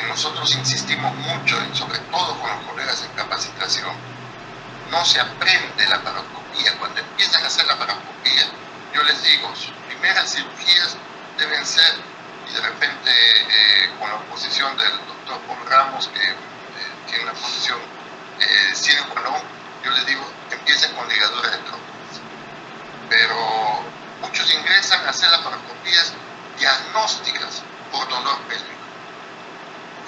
[SPEAKER 3] Nosotros insistimos mucho, sobre todo con los colegas en capacitación, no se aprende la paroscopía. Cuando empiezan a hacer la paroscopía, yo les digo, sus primeras cirugías deben ser, y de repente con la oposición del doctor Paul Ramos, que tiene una posición sine qua non, yo les digo, empiecen con ligaduras de trópolis. Pero muchos ingresan a hacer las paroscopías diagnósticas por dolor pélvico.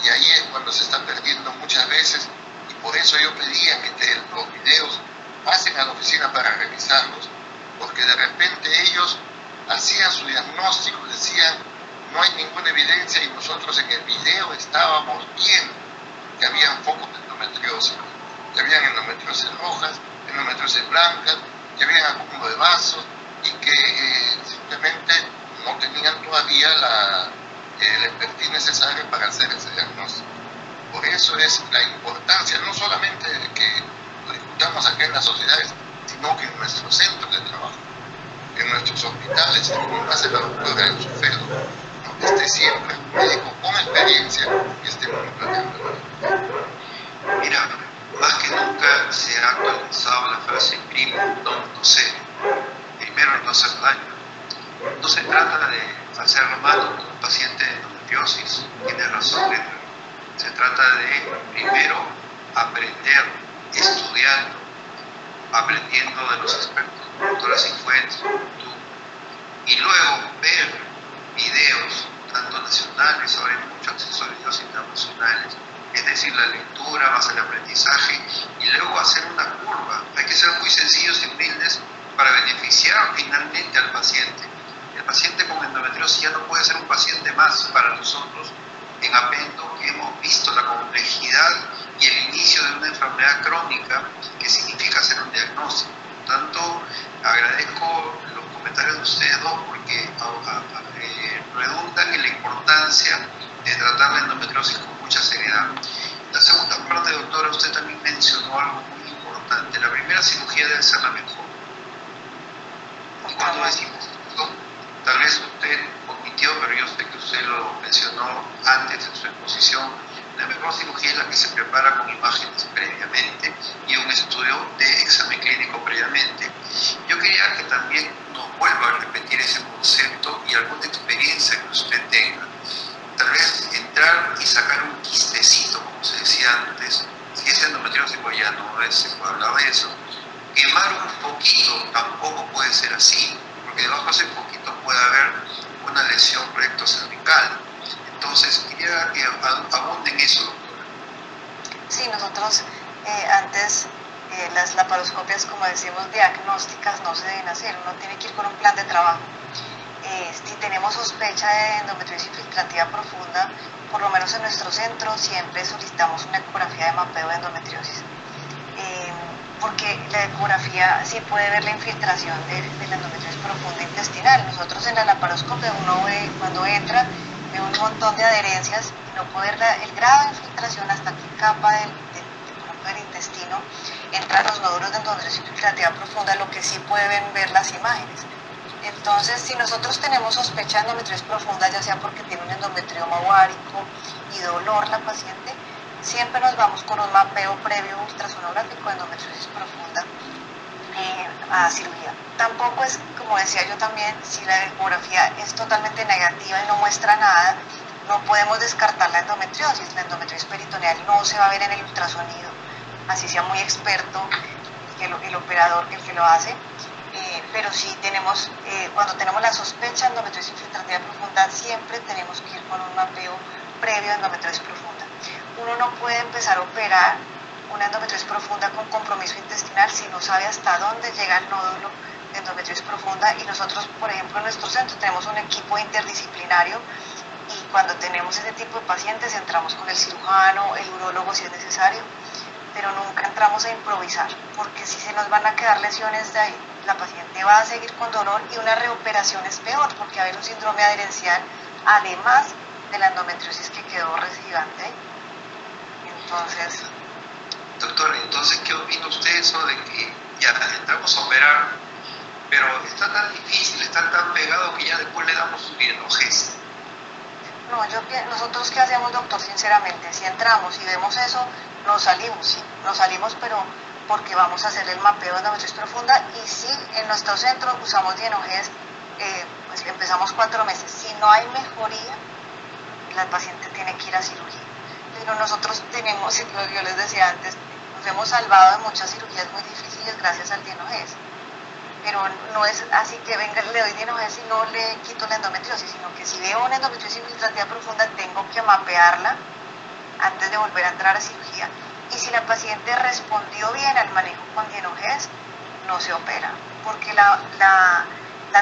[SPEAKER 3] Y ahí es cuando se está perdiendo muchas veces, y por eso yo pedía que los videos pasen a la oficina para revisarlos, porque de repente ellos hacían su diagnóstico, decían, no hay ninguna evidencia, y nosotros en el video estábamos viendo que habían focos de endometriosis, que habían endometriosis rojas, endometriosis blancas, que habían acúmulo de vasos, y que simplemente no tenían todavía el expertise necesario para hacer ese diagnóstico. Por eso es la importancia, no solamente de que lo discutamos acá en las sociedades, sino que en nuestros centros de trabajo, en nuestros hospitales, como lo hace la doctora en su fellow, donde esté siempre un médico con experiencia que esté monitoreando.
[SPEAKER 1] Mira, más que nunca se ha actualizado la frase primo non nocere. Primero, no hacer daño. No se trata de hacer mal a un paciente de endometriosis, tiene razón, se trata de primero aprender, estudiando, aprendiendo de los expertos, doctora Cifuentes, tú, y luego ver videos, tanto nacionales, ahora hay muchos acceso a videos internacionales, es decir, la lectura más el aprendizaje, y luego hacer una curva. Hay que ser muy sencillos y humildes para beneficiar finalmente al paciente. El paciente con endometriosis ya no puede ser un paciente más para nosotros en Apendo, que hemos visto la complejidad y el inicio de una enfermedad crónica que significa hacer un diagnóstico. Por tanto, agradezco los comentarios de ustedes dos porque redundan en la importancia de tratar la endometriosis con mucha seriedad. La segunda parte, doctora, usted también mencionó algo muy importante. La primera cirugía debe ser la mejor. Y cuando decimos esto, tal vez usted omitió, pero yo sé que usted lo mencionó antes en su exposición, la mejor cirugía es la que se prepara con imágenes previamente y un estudio de examen clínico previamente. Yo quería que también nos vuelva a repetir ese concepto y alguna experiencia que usted tenga. Tal vez entrar y sacar un quistecito, como se decía antes, si es endometriosis, pues ya no se puede hablar de eso. Quemar un poquito tampoco puede ser así, porque debajo de ese poquito puede haber una lesión rectocervical. Entonces, quería que abunden eso, doctora.
[SPEAKER 4] Sí, nosotros antes Las laparoscopias, como decimos, diagnósticas no se deben hacer, uno tiene que ir con un plan de trabajo. Si tenemos sospecha de endometriosis infiltrativa profunda, por lo menos en nuestro centro siempre solicitamos una ecografía de mapeo de endometriosis, porque la ecografía sí puede ver la infiltración de la endometriosis profunda intestinal. Nosotros en la laparoscopia uno ve, cuando entra, ve un montón de adherencias y no puede ver el grado de infiltración hasta qué capa del intestino entran los nódulos de endometriosis infiltrativa profunda, lo que sí pueden ver las imágenes. Entonces, si nosotros tenemos sospecha de endometriosis profunda, ya sea porque tiene un endometrioma ovárico y dolor la paciente, siempre nos vamos con un mapeo previo ultrasonográfico de endometriosis profunda a cirugía. Tampoco es, como decía yo también, si la ecografía es totalmente negativa y no muestra nada, no podemos descartar la endometriosis. La endometriosis peritoneal no se va a ver en el ultrasonido, así sea muy experto el operador, el que lo hace. Pero sí tenemos, cuando tenemos la sospecha de endometriosis infiltrativa profunda, siempre tenemos que ir con un mapeo previo de endometriosis profunda. Uno no puede empezar a operar una endometriosis profunda con compromiso intestinal si no sabe hasta dónde llega el nódulo de endometriosis profunda, y nosotros, por ejemplo, en nuestro centro tenemos un equipo interdisciplinario y cuando tenemos ese tipo de pacientes entramos con el cirujano, el urólogo si es necesario, pero nunca entramos a improvisar, porque si se nos van a quedar lesiones de ahí, la paciente va a seguir con dolor y una reoperación es peor, porque va a haber un síndrome adherencial, además de la endometriosis que quedó recidivante ahí. Entonces...
[SPEAKER 1] Doctora, entonces, ¿qué opina usted eso de que ya entramos a operar, pero está tan difícil, está tan pegado que ya después le damos un enojez?
[SPEAKER 4] No, nosotros ¿qué hacemos, doctor? Sinceramente, si entramos y vemos eso, nos salimos, sí, nos salimos, pero porque vamos a hacer el mapeo de endometriosis profunda, y sí, en nuestro centro usamos dienogés, pues empezamos 4 meses. Si no hay mejoría, la paciente tiene que ir a cirugía. Pero nosotros tenemos, yo les decía antes, nos hemos salvado de muchas cirugías muy difíciles gracias al dienogés. Pero no es así que venga, le doy dienogés y no le quito la endometriosis, sino que si veo una endometriosis infiltrativa profunda, tengo que mapearla antes de volver a entrar a cirugía. Y si la paciente respondió bien al manejo con dienogés, no se opera, porque la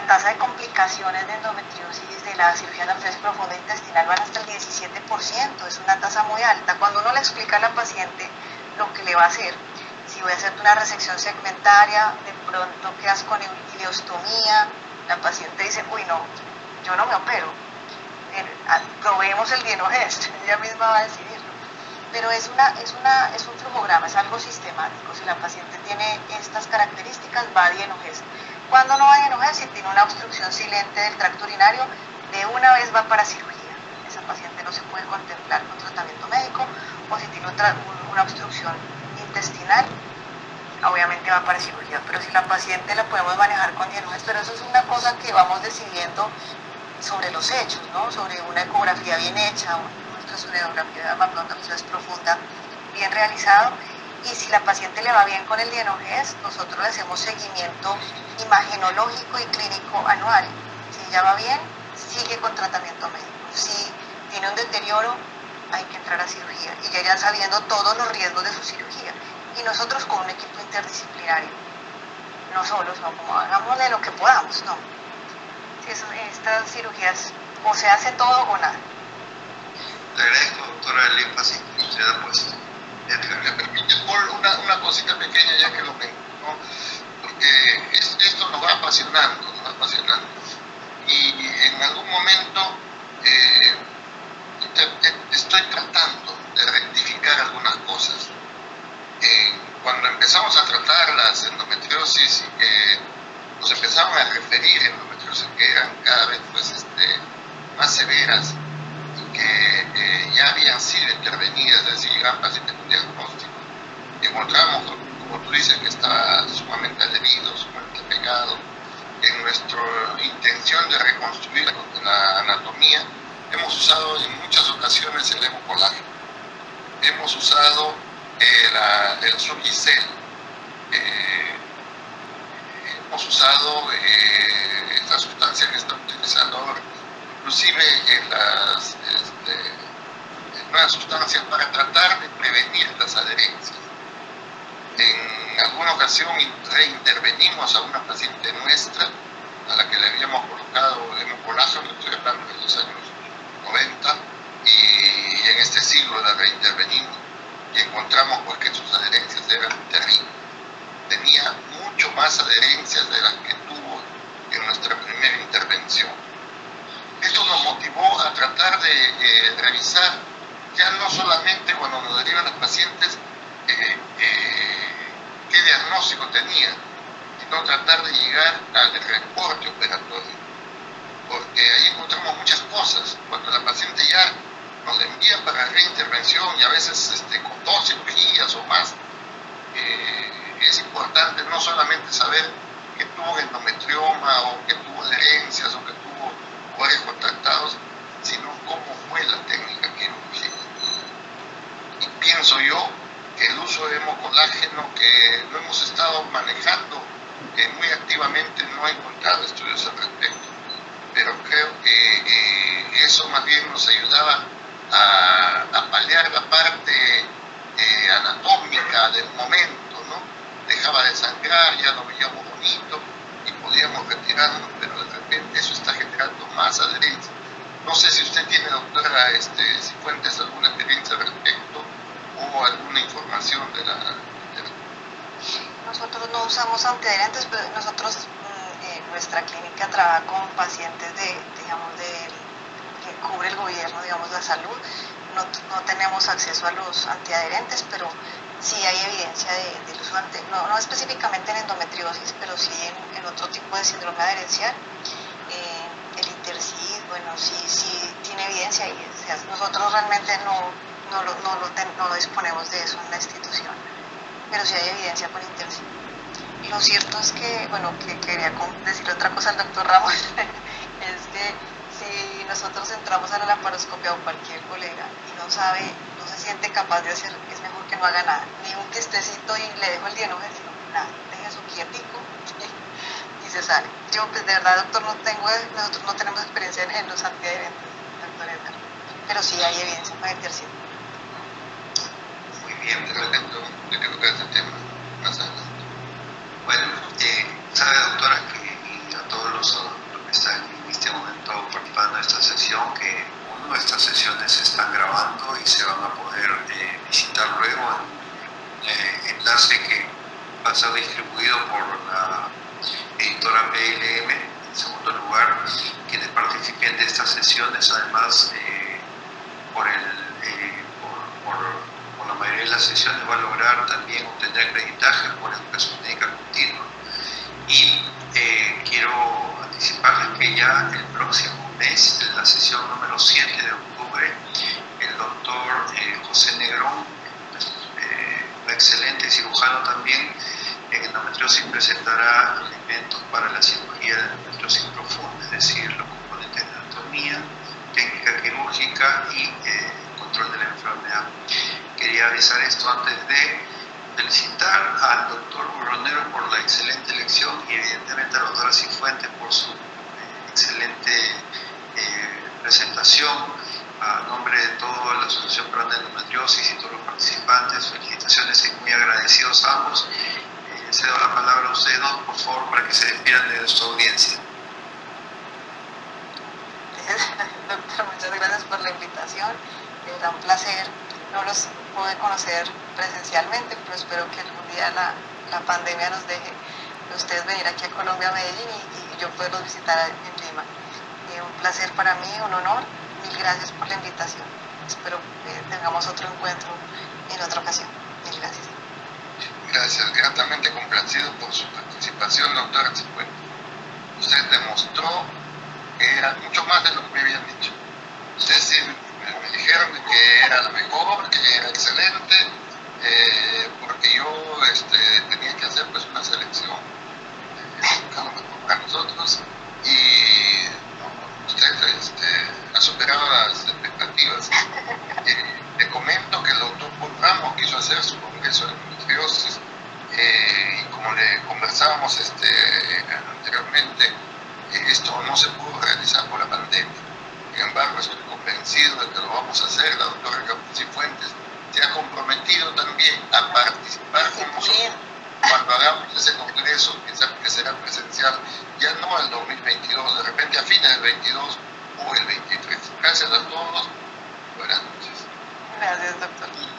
[SPEAKER 4] tasa de complicaciones de endometriosis de la cirugía de endometriosis profunda intestinal van hasta el 17%, es una tasa muy alta. Cuando uno le explica a la paciente lo que le va a hacer, si voy a hacer una resección segmentaria, de pronto quedas con ileostomía, la paciente dice, uy no, yo no me opero, probemos el dienogés, ella misma va a decidirlo. Pero es un flujograma, es algo sistemático. Si la paciente tiene estas características, va a dienogés. Cuando no va a dienogés, si tiene una obstrucción silente del tracto urinario, de una vez va para cirugía. Esa paciente no se puede contemplar con tratamiento médico, o si tiene una obstrucción intestinal, obviamente va para cirugía. Pero si la paciente la podemos manejar con dienogés, pero eso es una cosa que vamos decidiendo sobre los hechos, ¿no? Sobre una ecografía bien hecha, una sonografía de mapeo de endometriosis profunda bien realizado, y si la paciente le va bien con el dienogés, nosotros le hacemos seguimiento imagenológico y clínico anual. Si ya va bien, sigue con tratamiento médico. Si tiene un deterioro, hay que entrar a cirugía, y ya sabiendo todos los riesgos de su cirugía. Y nosotros con un equipo interdisciplinario, no solos, no como hagamos de lo que podamos, no. Si estas cirugías o se hace todo o nada.
[SPEAKER 1] Le agradezco, doctora, el énfasis que usted da, pues.
[SPEAKER 3] ¿Me permite, Paul, una cosita pequeña ya que lo mencionó? Porque esto nos va apasionando, y en algún momento estoy tratando de rectificar algunas cosas. Cuando empezamos a tratar las endometriosis, nos empezaron a referir endometriosis que eran cada vez pues, más severas, que ya habían sido intervenidas, es decir, llegaban pacientes con diagnóstico. Encontramos, como tú dices, que estaba sumamente adherido, sumamente pegado. En nuestra intención de reconstruir la anatomía, hemos usado en muchas ocasiones el hemocolágeno. Hemos usado el Surgicel. Hemos usado esta sustancia que está utilizando ahora, inclusive en las nuevas sustancias para tratar de prevenir las adherencias. En alguna ocasión reintervenimos a una paciente nuestra a la que le habíamos colocado hemocolaje, estoy hablando de los años 90, y en este siglo la reintervenimos y encontramos pues que sus adherencias eran terribles. Tenía mucho más adherencias de las que tuvo en nuestra primera intervención. Esto nos motivó a tratar de revisar ya no solamente cuando nos derivan los pacientes qué diagnóstico tenía, sino tratar de llegar al reporte operatorio, porque ahí encontramos muchas cosas. Cuando la paciente ya nos envía para reintervención y a veces con 2 cirugías o más, es importante no solamente saber que tuvo endometrioma o que tuvo adherencias o que tuvo ovarios contactados, sino cómo fue la técnica quirúrgica. Y pienso yo que el uso de hemocolágeno, que lo hemos estado manejando muy activamente, no he encontrado estudios al respecto, pero creo que eso más bien nos ayudaba a paliar la parte anatómica del momento, ¿no? Dejaba de sangrar, ya lo veíamos bonito y podíamos retirarnos, pero de repente eso está generando más adherencia. No sé si usted tiene, doctora Cifuentes, alguna experiencia al respecto o alguna información de la...
[SPEAKER 4] Nosotros no usamos antiadherentes, pero nosotros en nuestra clínica trabaja con pacientes que cubre el gobierno, digamos, la salud. No tenemos acceso a los antiadherentes, pero sí hay evidencia del uso no específicamente en endometriosis, pero sí en otro tipo de síndrome adherencial. El Intercid, bueno, sí tiene evidencia y nosotros realmente no disponemos de eso en la institución, pero sí hay evidencia con Intercid. Lo cierto es que, bueno, que quería decir otra cosa al doctor Ramos, es que si nosotros entramos a la laparoscopia o cualquier colega y no se siente capaz de hacer, es mejor que no haga nada, ni un testecito y le dejo el dienógeno, nada, deje su quietico y se sale. Yo, pues de verdad, doctor, nosotros no tenemos experiencia en los antiadherentes, doctor Edgar, pero sí hay evidencia para el tercero.
[SPEAKER 1] Muy bien,
[SPEAKER 3] yo creo que ese tema más adelante.
[SPEAKER 1] Bueno, sabe, doctora, y a todos los que están en este momento participando en esta sesión, que nuestras sesiones se están grabando y se van a poder visitar luego en un enlace que va a ser distribuido por la editora PLM. En segundo lugar, quienes participen de estas sesiones, además por la mayoría de las sesiones, va a lograr también obtener acreditaje por educación médica continua. Y quiero anticiparles que ya el próximo mes, en la sesión número 7 de octubre, el doctor José Negrón, un excelente cirujano también en endometriosis, presentará elementos para la cirugía de endometriosis profunda, es decir, los componentes de anatomía, técnica quirúrgica y control de la enfermedad. Quería avisar esto antes de felicitar al doctor Burronero por la excelente elección y evidentemente a la doctora Cifuentes por su excelente presentación. A nombre de toda la Asociación Peruana de Endometriosis y todos los participantes, felicitaciones y muy agradecidos a ambos. Cedo la palabra a ustedes dos, por favor, para que se despidan de su audiencia.
[SPEAKER 4] Doctor, muchas gracias por la invitación. Era un placer. No los pude conocer presencialmente, pero espero que algún día la pandemia nos deje ustedes venir aquí a Colombia, a Medellín, y yo poderlos visitar en Lima. Un placer para mí, un honor. Mil gracias por la invitación. Espero que tengamos otro encuentro en otra ocasión. Mil gracias.
[SPEAKER 3] Gracias, gratamente complacido por su participación, doctora Cifuentes. Usted demostró que era mucho más de lo que me habían dicho. Ustedes sí me dijeron que era la mejor, que era excelente, porque yo tenía que hacer pues una selección para nosotros, y usted ha superado las expectativtivas. Le comento que el doctor Paul Ramos quiso hacer su congreso de endometriosis, y como le conversábamos anteriormente, esto no se pudo realizar por la pandemia. Sin embargo, estoy convencido de que lo vamos a hacer. La doctora Cifuentes se ha comprometido también a participar con nosotros cuando hagamos ese congreso, que será presencial, ya no el 2022, de repente a fines del 22 o el 23. Gracias a todos. Buenas noches.
[SPEAKER 4] Gracias, doctor.